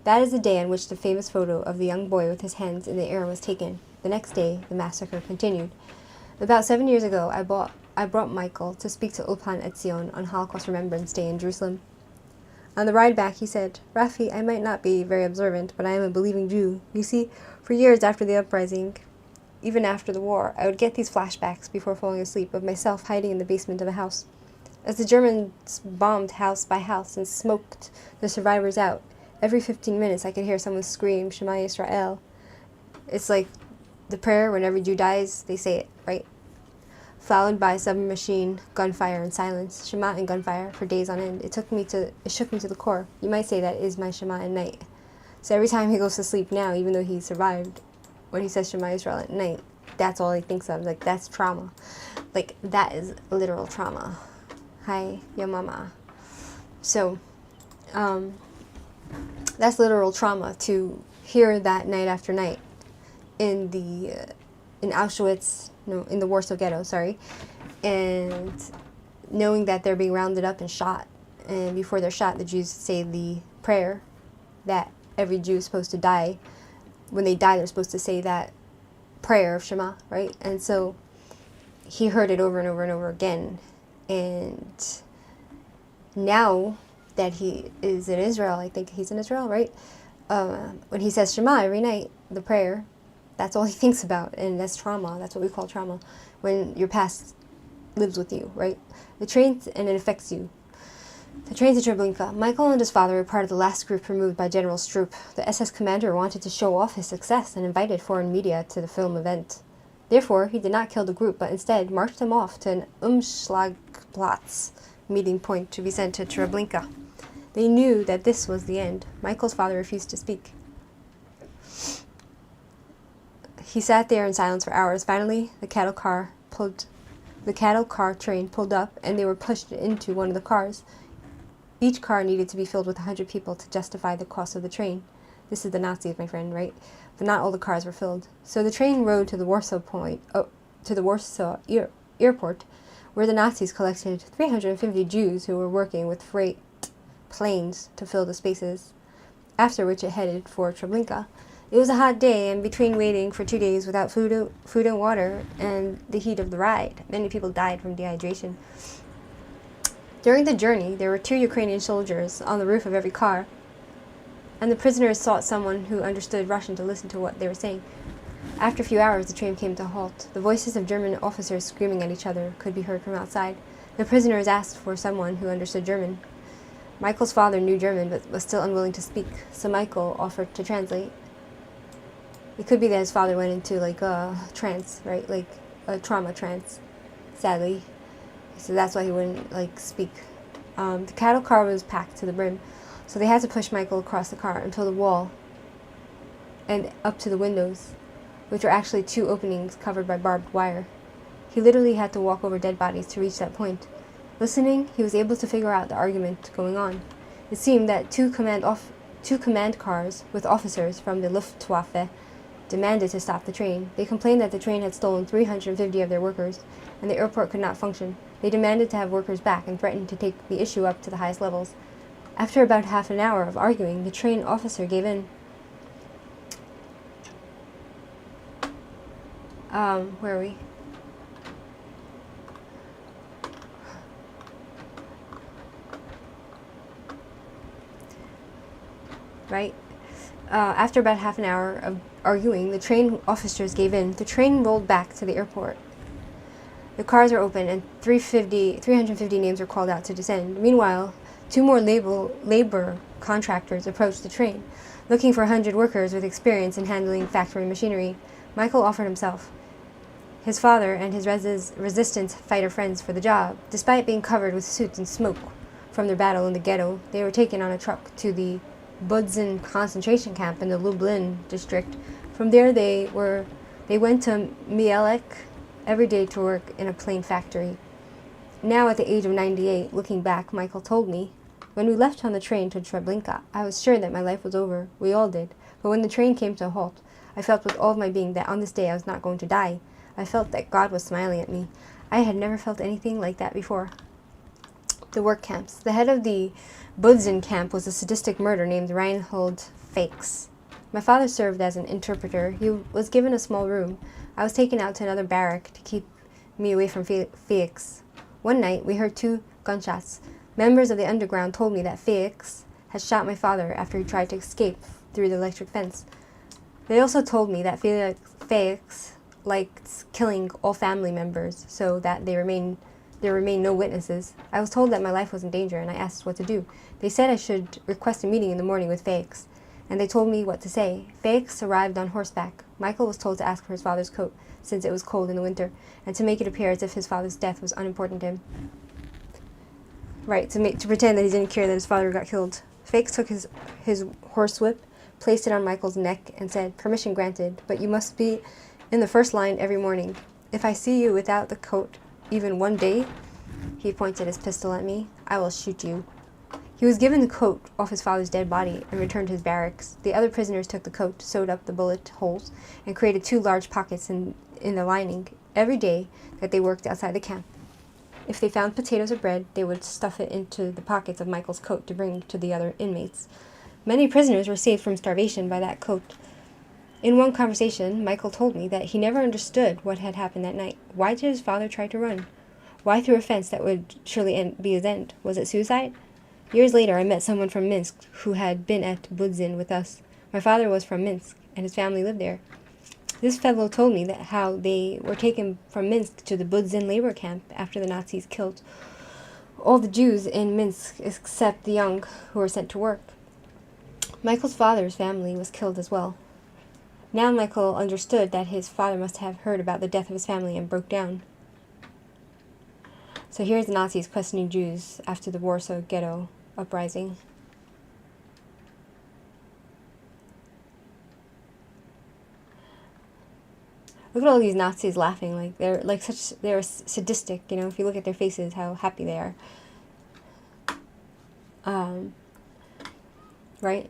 That is the day on which the famous photo of the young boy with his hands in the air was taken. The next day, the massacre continued. About 7 years ago, I brought Michael to speak to Ulpan Etzion on Holocaust Remembrance Day in Jerusalem. On the ride back, he said, "Rafi, I might not be very observant, but I am a believing Jew. You see, for years after the uprising, even after the war, I would get these flashbacks before falling asleep of myself hiding in the basement of a house. As the Germans bombed house by house and smoked the survivors out, every 15 minutes I could hear someone scream, Shema Yisrael. It's like the prayer when every Jew dies, they say it, right? Followed by submachine, gunfire, and silence. Shema and gunfire for days on end. It shook me to the core. You might say that is my Shema at night. So every time he goes to sleep now, even though he survived, when he says Shema Yisrael at night, that's all he thinks of. Like, that's trauma. Like, that is literal trauma. Hi, your mama. So, that's literal trauma to hear that night after night in Auschwitz, no, in the Warsaw Ghetto, sorry, and knowing that they're being rounded up and shot, and before they're shot, the Jews say the prayer that every Jew is supposed to die. When they die, they're supposed to say that prayer of Shema, right? And so he heard it over and over and over again, and now that he is in Israel, I think he's in Israel, right? When he says Shema every night, the prayer, that's all he thinks about, and that's trauma. That's what we call trauma, when your past lives with you, right? The trains, and it affects you. The train to Treblinka. Michael and his father were part of the last group removed by General Stroop. The SS commander wanted to show off his success and invited foreign media to the film event. Therefore, he did not kill the group, but instead marched them off to an Umschlagplatz meeting point to be sent to Treblinka. They knew that this was the end. Michael's father refused to speak. He sat there in silence for hours. Finally, the cattle car train pulled up, and they were pushed into one of the cars. Each car needed to be filled with 100 people to justify the cost of the train. This is the Nazis, my friend, right? But not all the cars were filled. So the train rode to the Warsaw airport, where the Nazis collected 350 Jews who were working with freight planes to fill the spaces, after which it headed for Treblinka. It was a hot day, and between waiting for 2 days without food and water and the heat of the ride, many people died from dehydration. During the journey, there were 2 Ukrainian soldiers on the roof of every car, and the prisoners sought someone who understood Russian to listen to what they were saying. After a few hours, the train came to a halt. The voices of German officers screaming at each other could be heard from outside. The prisoners asked for someone who understood German. Michael's father knew German, but was still unwilling to speak, so Michael offered to translate. It could be that his father went into, like, a trance, right? Like, a trauma trance, sadly. So that's why he wouldn't, like, speak. The cattle car was packed to the brim, so they had to push Michael across the car until the wall and up to the windows, which were actually 2 openings covered by barbed wire. He literally had to walk over dead bodies to reach that point. Listening, he was able to figure out the argument going on. It seemed that two command cars with officers from the Luftwaffe demanded to stop the train. They complained that the train had stolen 350 of their workers, and the airport could not function. They demanded to have workers back and threatened to take the issue up to the highest levels. After about half an hour of arguing, the train officer gave in. Where are we? Right? After about half an hour of arguing, the train officers gave in. The train rolled back to the airport. The cars were open, and 350 names were called out to descend. Meanwhile, two more labor contractors approached the train, looking for 100 workers with experience in handling factory machinery. Michael offered himself, his father, and his resistance fighter friends for the job. Despite being covered with soot and smoke from their battle in the ghetto, they were taken on a truck to the Budzin concentration camp in the Lublin district. From there, they went to Mielek every day to work in a plane factory. Now, at the age of 98, looking back, Michael told me, when we left on the train to Treblinka, I was sure that my life was over. We all did. But when the train came to a halt, I felt with all of my being that on this day I was not going to die. I felt that God was smiling at me. I had never felt anything like that before. The work camps. The head of the Budzin camp was a sadistic murderer named Reinhold Fakes. My father served as an interpreter. He was given a small room. I was taken out to another barrack to keep me away from Fakes. One night, we heard 2 gunshots. Members of the underground told me that Fakes had shot my father after he tried to escape through the electric fence. They also told me that Fakes liked killing all family members so that there remained no witnesses. I was told that my life was in danger, and I asked what to do. They said I should request a meeting in the morning with Fakes, and they told me what to say. Fakes arrived on horseback. Michael was told to ask for his father's coat, since it was cold in the winter, and to make it appear as if his father's death was unimportant to him. Right, to pretend that he didn't care that his father got killed. Fakes took his horsewhip, placed it on Michael's neck, and said, "Permission granted, but you must be in the first line every morning. If I see you without the coat even one day," he pointed his pistol at me, "I will shoot you." He was given the coat off his father's dead body and returned to his barracks. The other prisoners took the coat, sewed up the bullet holes, and created 2 large pockets in the lining every day that they worked outside the camp. If they found potatoes or bread, they would stuff it into the pockets of Michael's coat to bring to the other inmates. Many prisoners were saved from starvation by that coat. In one conversation, Michael told me that he never understood what had happened that night. Why did his father try to run? Why through a fence that would surely be his end? Was it suicide? Years later, I met someone from Minsk who had been at Budzin with us. My father was from Minsk, and his family lived there. This fellow told me that how they were taken from Minsk to the Budzin labor camp after the Nazis killed all the Jews in Minsk except the young who were sent to work. Michael's father's family was killed as well. Now Michael understood that his father must have heard about the death of his family and broke down. So here's the Nazis questioning Jews after the Warsaw Ghetto uprising. Look at all these Nazis laughing, like they're sadistic, you know, if you look at their faces, how happy they are. Right?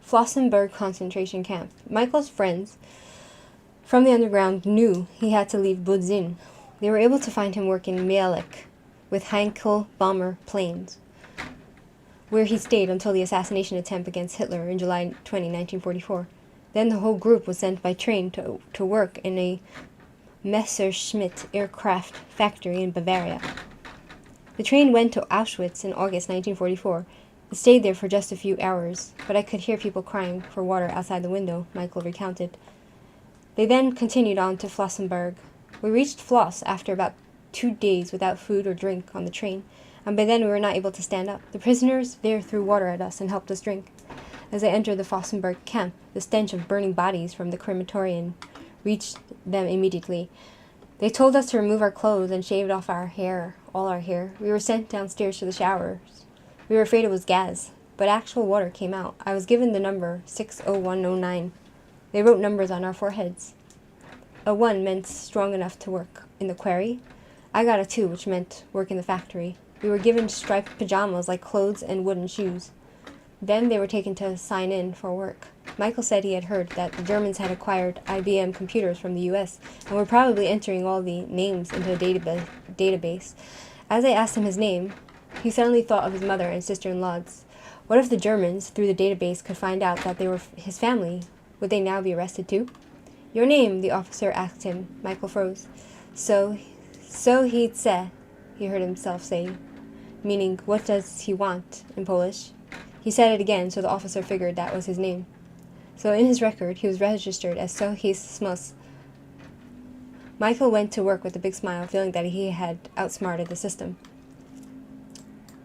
Flossenburg concentration camp. Michael's friends from the underground knew he had to leave Budzin. They were able to find him working in Mielek with Heinkel bomber planes, where he stayed until the assassination attempt against Hitler in July 20, 1944. Then the whole group was sent by train to work in a Messerschmitt aircraft factory in Bavaria. The train went to Auschwitz in August 1944. It stayed there for just a few hours, but I could hear people crying for water outside the window, Michael recounted. They then continued on to Flossenburg. We reached Floss after about 2 days without food or drink on the train, and by then we were not able to stand up. The prisoners there threw water at us and helped us drink. As I entered the Flossenburg camp, the stench of burning bodies from the crematorium reached them immediately. They told us to remove our clothes and shaved off our hair, all our hair. We were sent downstairs to the showers. We were afraid it was gas, but actual water came out. I was given the number 60109. They wrote numbers on our foreheads. A 1 meant strong enough to work in the quarry. I got a 2, which meant work in the factory. They were given striped pajamas like clothes and wooden shoes. Then they were taken to sign in for work. Michael said he had heard that the Germans had acquired IBM computers from the US and were probably entering all the names into a database. As I asked him his name, he suddenly thought of his mother and sister-in-laws. What if the Germans, through the database, could find out that they were his family? Would they now be arrested too? Your name, the officer asked him. Michael froze. So he'd say, he heard himself say, meaning, what does he want, in Polish. He said it again, so the officer figured that was his name. So in his record, he was registered as Sohis Smus. Michael went to work with a big smile, feeling that he had outsmarted the system.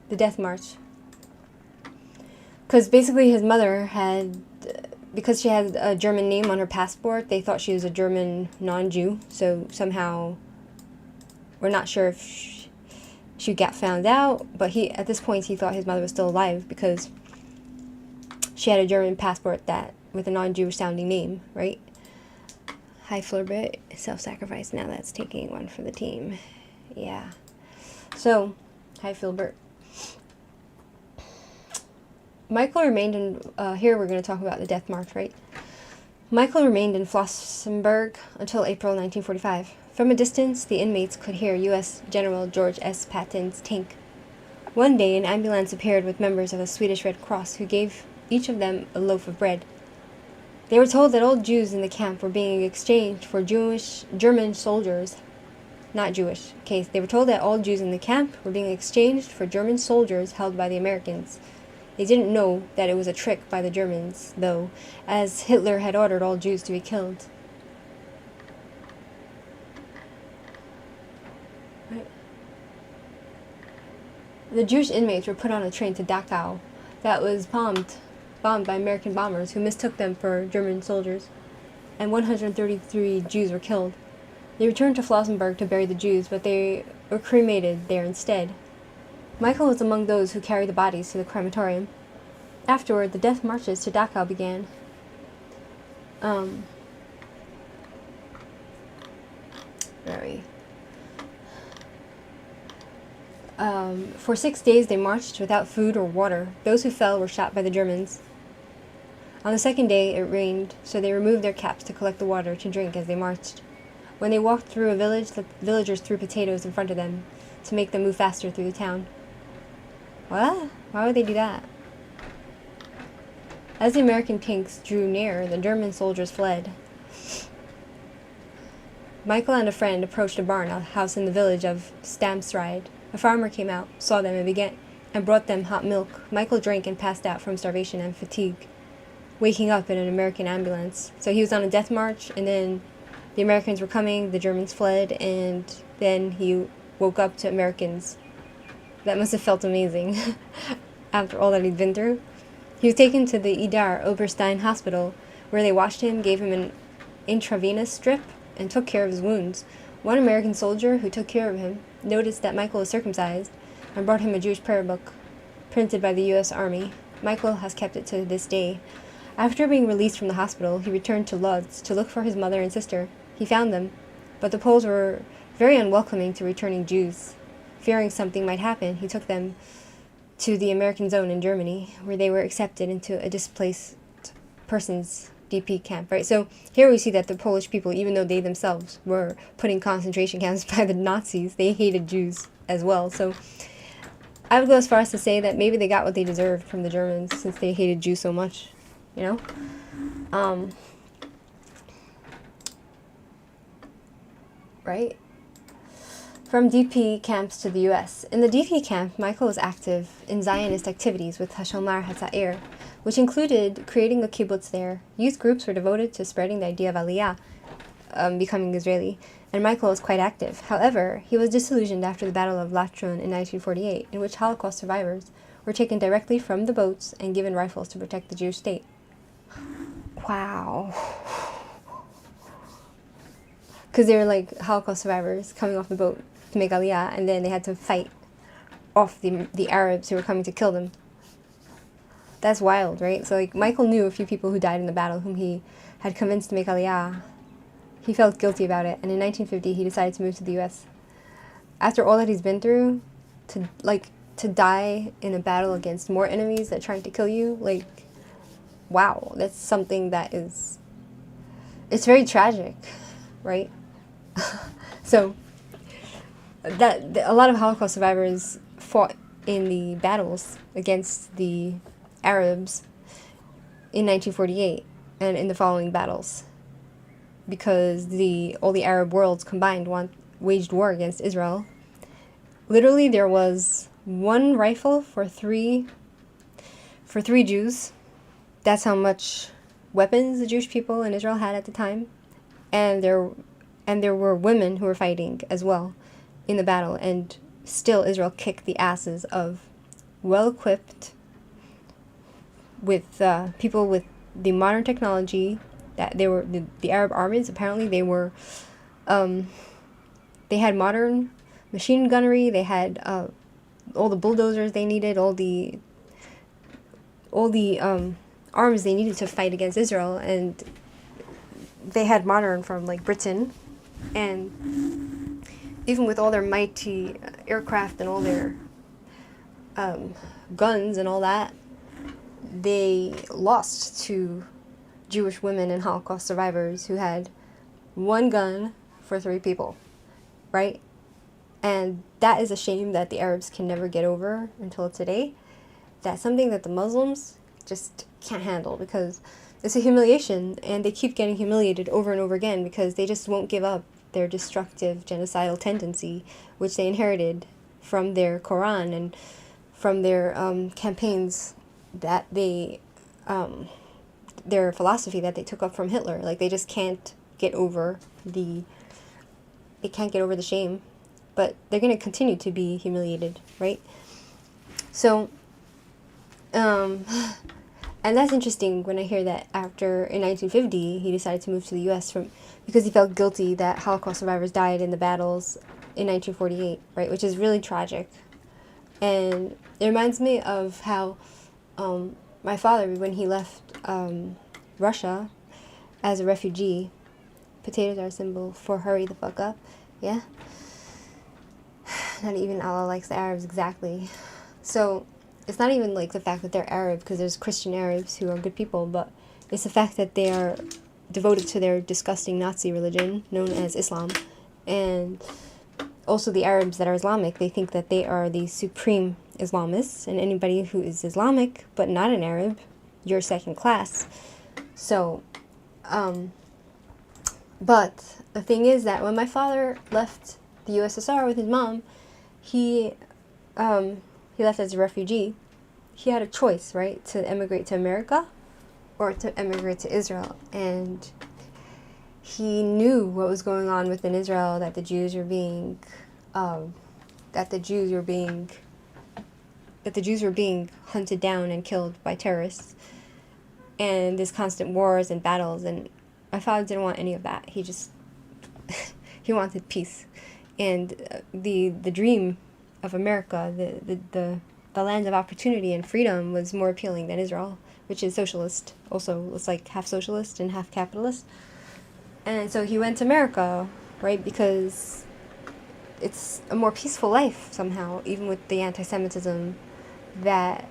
The Death March. Because basically his mother had, because she had a German name on her passport, they thought she was a German non-Jew. So somehow, we're not sure if she got found out, but at this point he thought his mother was still alive because she had a German passport that with a non-Jewish sounding name, right? Hi Flirbit, self-sacrifice, now that's taking one for the team. Yeah. So, hi Filbert. Michael remained in, here we're going to talk about the Death March, right? Michael remained in Flossenburg until April 1945. From a distance, the inmates could hear U.S. General George S. Patton's tank. One day, an ambulance appeared with members of the Swedish Red Cross, who gave each of them a loaf of bread. They were told that all Jews in the camp were being exchanged for German soldiers. Not Jewish. Okay, they were told that all Jews in the camp were being exchanged for German soldiers held by the Americans. They didn't know that it was a trick by the Germans, though, as Hitler had ordered all Jews to be killed. Right. The Jewish inmates were put on a train to Dachau that was bombed by American bombers who mistook them for German soldiers, and 133 Jews were killed. They returned to Flossenburg to bury the Jews, but they were cremated there instead. Michael was among those who carried the bodies to the crematorium. Afterward, the death marches to Dachau began. Where are we? For 6 days they marched without food or water. Those who fell were shot by the Germans. On the second day it rained, so they removed their caps to collect the water to drink as they marched. When they walked through a village, the villagers threw potatoes in front of them to make them move faster through the town. What? Why would they do that? As the American tanks drew near, the German soldiers fled. Michael and a friend approached a barn house in the village of Stamsride. A farmer came out, saw them, and brought them hot milk. Michael drank and passed out from starvation and fatigue, waking up in an American ambulance. So he was on a death march, and then the Americans were coming, the Germans fled, and then he woke up to Americans. That must have felt amazing after all that he'd been through. He was taken to the Idar Oberstein Hospital, where they washed him, gave him an intravenous drip, and took care of his wounds. One American soldier who took care of him noticed that Michael was circumcised and brought him a Jewish prayer book printed by the U.S. Army. Michael has kept it to this day. After being released from the hospital, he returned to Lodz to look for his mother and sister. He found them, but the Poles were very unwelcoming to returning Jews. Fearing something might happen, he took them to the American zone in Germany, where they were accepted into a displaced persons DP camp, right? So here we see that the Polish people, even though they themselves were put in concentration camps by the Nazis, they hated Jews as well. So I would go as far as to say that maybe they got what they deserved from the Germans since they hated Jews so much, you know? Right? From DP camps to the U.S. In the DP camp, Michael was active in Zionist activities with Hashomer HaTzair, which included creating a kibbutz there. Youth groups were devoted to spreading the idea of Aliyah, becoming Israeli, and Michael was quite active. However, he was disillusioned after the Battle of Latrun in 1948, in which Holocaust survivors were taken directly from the boats and given rifles to protect the Jewish state. Wow. Because they were like Holocaust survivors coming off the boat to make Aliyah, and then they had to fight off the Arabs who were coming to kill them. That's wild, right? So like Michael knew a few people who died in the battle whom he had convinced to make Aliyah. He felt guilty about it, and in 1950 he decided to move to the U.S. After all that he's been through, to die in a battle against more enemies that are trying to kill you, like, wow, that's something that is, it's very tragic, right? So a lot of Holocaust survivors fought in the battles against the Arabs in 1948 and in the following battles, because all the Arab worlds combined waged war against Israel. Literally, there was one rifle for three Jews. That's how much weapons the Jewish people in Israel had at the time, and there were women who were fighting as well in the battle, and still Israel kicked the asses of well-equipped with people with the modern technology that they were the Arab armies. Apparently, they had modern machine gunnery. They had all the bulldozers they needed, all the arms they needed to fight against Israel, and they had modern from like Britain, and even with all their mighty aircraft and all their guns and all that, they lost to Jewish women and Holocaust survivors who had one gun for 3 people, right? And that is a shame that the Arabs can never get over until today. That's something that the Muslims just can't handle, because it's a humiliation, and they keep getting humiliated over and over again because they just won't give up their destructive genocidal tendency, which they inherited from their Quran and from their campaigns that their philosophy that they took up from Hitler. Like, they just can't get over the shame, but they're going to continue to be humiliated, right? So, and that's interesting when I hear that in 1950, he decided to move to the U.S. because he felt guilty that Holocaust survivors died in the battles in 1948, right? Which is really tragic. And it reminds me of how my father, when he left Russia as a refugee, potatoes are a symbol for hurry the fuck up, yeah? Not even Allah likes the Arabs exactly. So it's not even like the fact that they're Arab, because there's Christian Arabs who are good people, but it's the fact that they are devoted to their disgusting Nazi religion known as Islam. And also the Arabs that are Islamic, they think that they are the supreme Islamists, and anybody who is Islamic but not an Arab, you're second class. So, but the thing is that when my father left the USSR with his mom, he left as a refugee. He had a choice, right, to emigrate to America or to emigrate to Israel. And he knew what was going on within Israel, that the Jews were being hunted down and killed by terrorists, and there's constant wars and battles. And my father didn't want any of that. He just he wanted peace, and the dream of America, the land of opportunity and freedom, was more appealing than Israel, which is socialist. Also, it's like half socialist and half capitalist. And so he went to America, right, because it's a more peaceful life somehow, even with the anti-Semitism that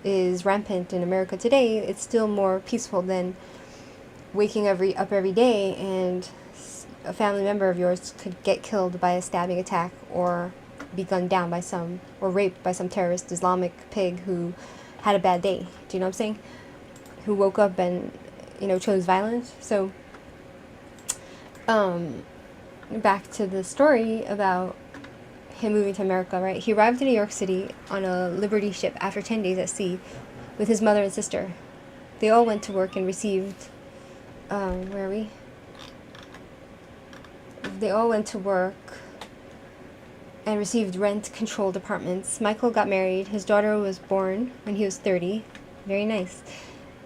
is rampant in America today. It's still more peaceful than waking up every day and a family member of yours could get killed by a stabbing attack, or be gunned down by or raped by some terrorist Islamic pig who had a bad day. Do you know what I'm saying? Who woke up and, chose violence. So, back to the story about him moving to America, right? He arrived in New York City on a Liberty ship after 10 days at sea with his mother and sister. They all went to work and received, They all went to work and received rent-controlled apartments. Michael got married. His daughter was born when he was 30. Very nice.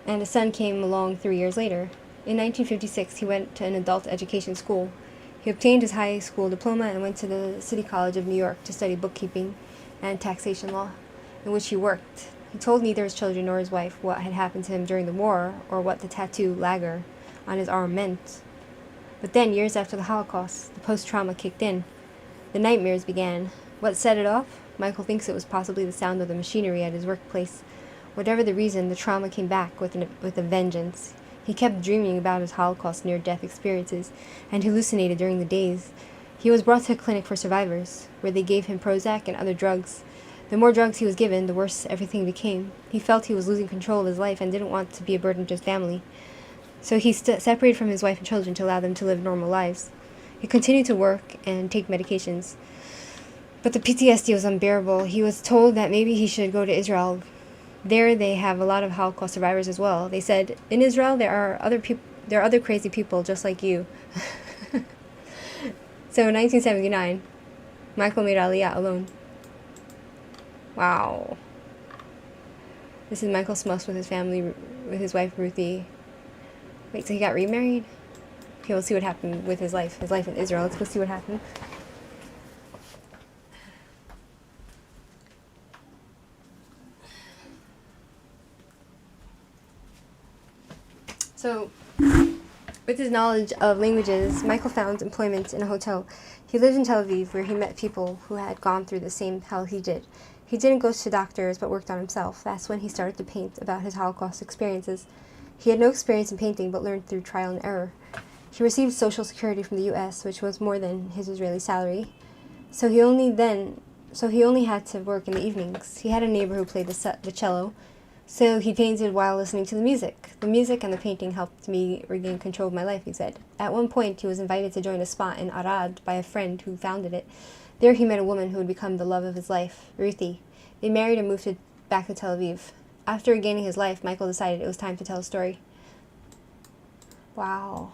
And a son came along 3 years later. In 1956, he went to an adult education school. He obtained his high school diploma and went to the City College of New York to study bookkeeping and taxation law, in which he worked. He told neither his children nor his wife what had happened to him during the war, or what the tattoo lagger on his arm meant. But then, years after the Holocaust, the post-trauma kicked in. The nightmares began. What set it off? Michael thinks it was possibly the sound of the machinery at his workplace. Whatever the reason, the trauma came back with a vengeance. He kept dreaming about his Holocaust near-death experiences and hallucinated during the days. He was brought to a clinic for survivors, where they gave him Prozac and other drugs. The more drugs he was given, the worse everything became. He felt he was losing control of his life and didn't want to be a burden to his family. So he separated from his wife and children to allow them to live normal lives. He continued to work and take medications. But the PTSD was unbearable. He was told that maybe he should go to Israel. There they have a lot of Holocaust survivors as well. They said, in Israel there are other crazy people just like you. So in 1979, Michael made Aliyah alone. Wow. This is Michael Smuss with his family, with his wife Ruthie. Wait, so he got remarried? Okay, we'll see what happened with his life in Israel. Let's go see what happened. So, with his knowledge of languages, Michael found employment in a hotel. He lived in Tel Aviv, where he met people who had gone through the same hell he did. He didn't go to doctors, but worked on himself. That's when he started to paint about his Holocaust experiences. He had no experience in painting, but learned through trial and error. He received Social Security from the U.S., which was more than his Israeli salary. So he only had to work in the evenings. He had a neighbor who played the cello, so he painted while listening to the music. The music and the painting helped me regain control of my life, he said. At one point, he was invited to join a spa in Arad by a friend who founded it. There he met a woman who would become the love of his life, Ruthie. They married and moved back to Tel Aviv. After regaining his life, Michael decided it was time to tell a story. Wow.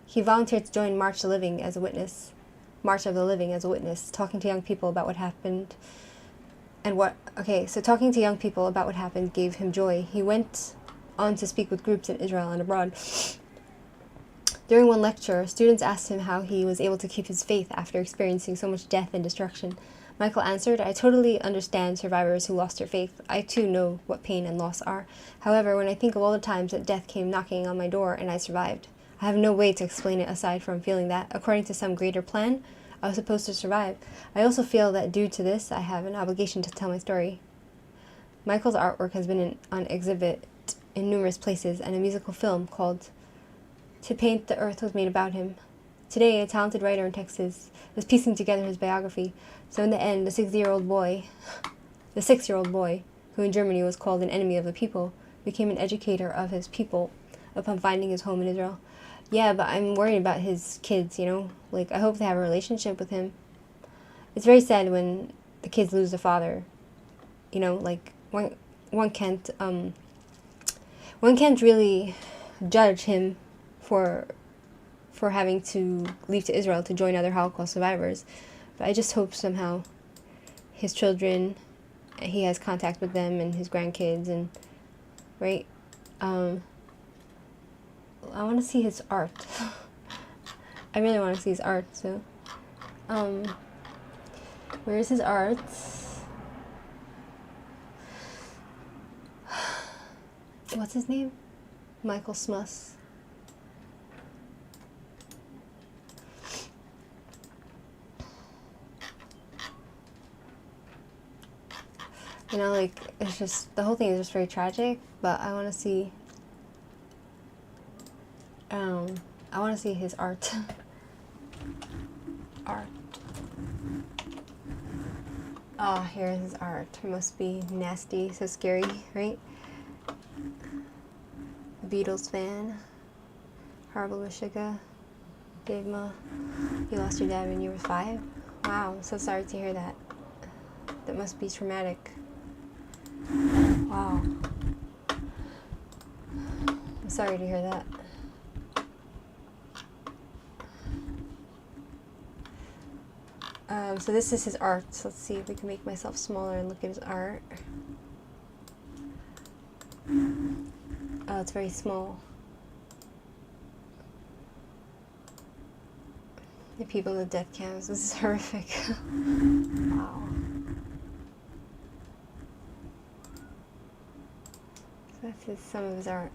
He volunteered to join March of the Living as a witness, talking to young people about what happened. Talking to young people about what happened gave him joy. He went on to speak with groups in Israel and abroad. During one lecture, students asked him how he was able to keep his faith after experiencing so much death and destruction. Michael answered, "I totally understand survivors who lost their faith. I too know what pain and loss are. However, when I think of all the times that death came knocking on my door and I survived, I have no way to explain it aside from feeling that, according to some greater plan, I was supposed to survive. I also feel that due to this, I have an obligation to tell my story." Michael's artwork has been on exhibit in numerous places, and a musical film called To Paint the Earth was made about him. Today, a talented writer in Texas is piecing together his biography. So in the end, the 6-year-old boy, who in Germany was called an enemy of the people, became an educator of his people upon finding his home in Israel. Yeah, but I'm worried about his kids, Like, I hope they have a relationship with him. It's very sad when the kids lose the father. Like, one can't really judge him for having to leave to Israel to join other Holocaust survivors. But I just hope somehow his children, he has contact with them and his grandkids, and, right? I want to see his art. I really want to see his art, so, where's his art? What's his name? Michael Smuss. It's just, the whole thing is just very tragic, but I want to see, his art. Oh, here's his art. It must be nasty, so scary, right? Beatles fan. Horrible Meshuggah. Dave Ma, you lost your dad when you were 5? Wow, I'm so sorry to hear that. That must be traumatic. Wow. I'm sorry to hear that. So this is his art. So let's see if we can make myself smaller and look at his art. Oh, it's very small. The people in the death camps. This is horrific. Wow. So that's some of his art.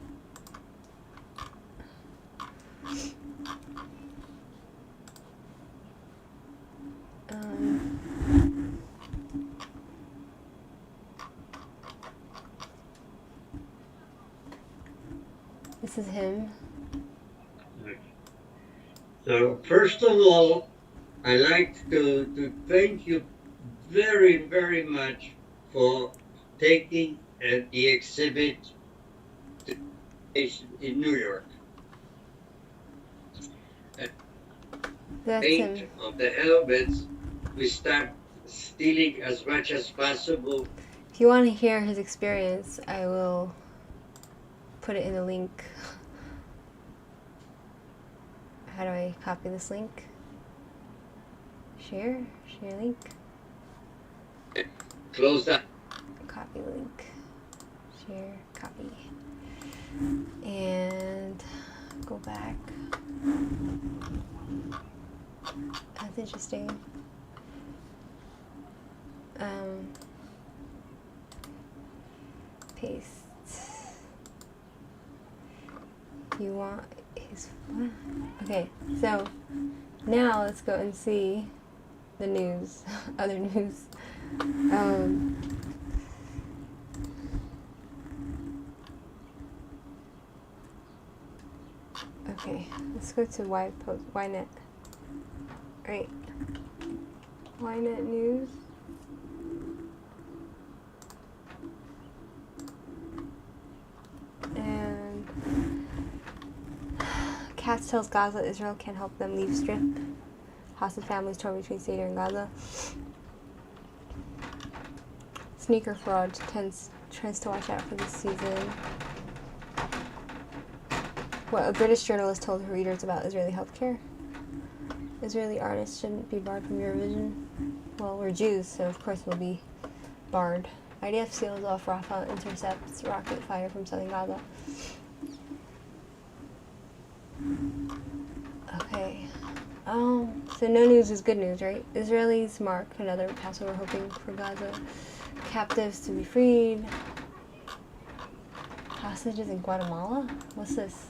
This is him. Okay. So first of all, I'd like to thank you very, very much for taking the exhibit to in New York. That's Paint him. of the helmets, we start stealing as much as possible. If you want to hear his experience, I will put it in the link. How do I copy this link? Share link. Close that. Copy link. Share, copy. And go back. That's interesting. Paste. You want his. Okay, so now let's go and see the news. Other news. Okay, let's go to Ynet. Right. Ynet news. And Katz tells Gaza Israel can't help them leave Strip. Hostage families torn between Seder and Gaza. Sneaker fraud trends to watch out for this season. What a British journalist told her readers about Israeli healthcare. Israeli artists shouldn't be barred from Eurovision. Well, we're Jews, so of course we'll be barred. IDF seals off Rafah, intercepts rocket fire from southern Gaza. Okay. So no news is good news, right? Israelis mark another PaSsover hoping for Gaza captives to be freed. Hostages in Guatemala? What's this?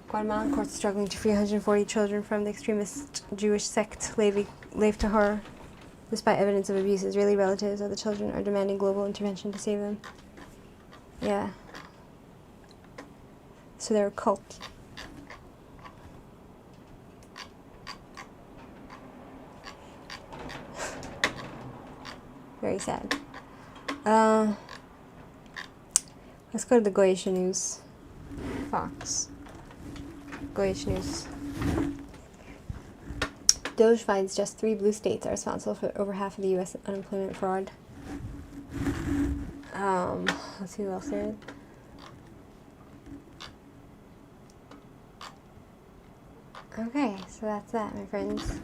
Guatemalan courts struggling to free 140 children from the extremist Jewish sect Lev Tahor. Despite evidence of abuse, Israeli relatives of the children are demanding global intervention to save them. Yeah. So they're a cult. Very sad. Let's go to the Goyish News. Fox. Goyish News. Doge finds just 3 blue states are responsible for over half of the U.S. unemployment fraud. Let's see who else there is. Okay, so that's that, my friends.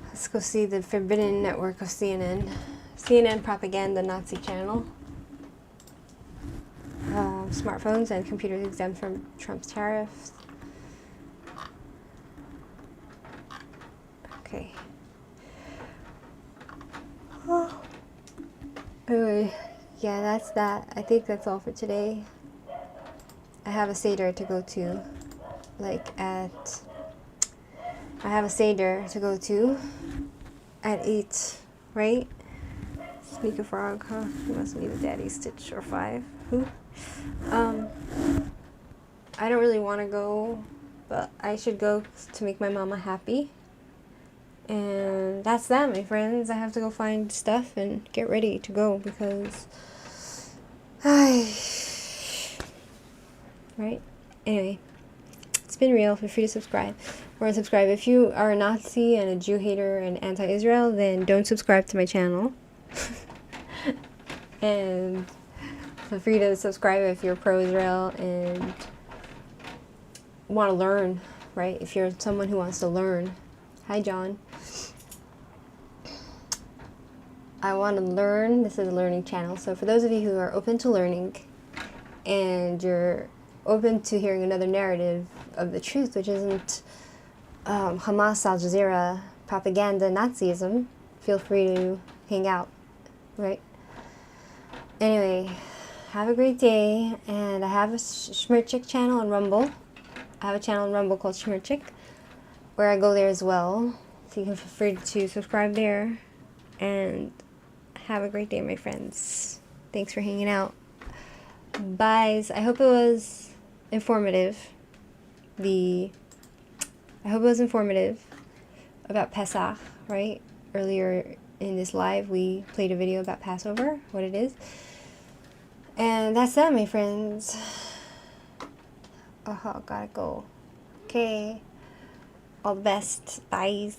Let's go see the forbidden network of CNN. CNN propaganda Nazi channel. Smartphones and computers exempt from Trump's tariffs. Okay. Anyway, yeah, that's that. I think that's all for today. I have a Seder to go to. I have a Seder to go to at 8, right? Sneaker Frog, huh? You must need a Daddy Stitch or 5. Who? I don't really want to go, but I should go to make my mama happy. And that's that, my friends. I have to go find stuff and get ready to go because right? Anyway, it's been real. Feel free to subscribe or unsubscribe. If you are a Nazi and a Jew hater and anti-Israel, then don't subscribe to my channel. And feel free to subscribe if you're pro-Israel and want to learn, right? If you're someone who wants to learn. Hi, John. I want to learn. This is a learning channel. So for those of you who are open to learning and you're open to hearing another narrative of the truth, which isn't Hamas, Al Jazeera, propaganda, Nazism, feel free to hang out, right? Anyway, have a great day. And I have a Shmirchik channel on Rumble. I have a channel on Rumble called Shmirchik, where I go there as well. So you can feel free to subscribe there. And have a great day, my friends. Thanks for hanging out. Byes. I hope it was informative. I hope it was informative about Pesach, right? Earlier in this live, we played a video about PaSsover, what it is. And that's that, my friends. Oh, gotta go. Okay. All the best. Bye.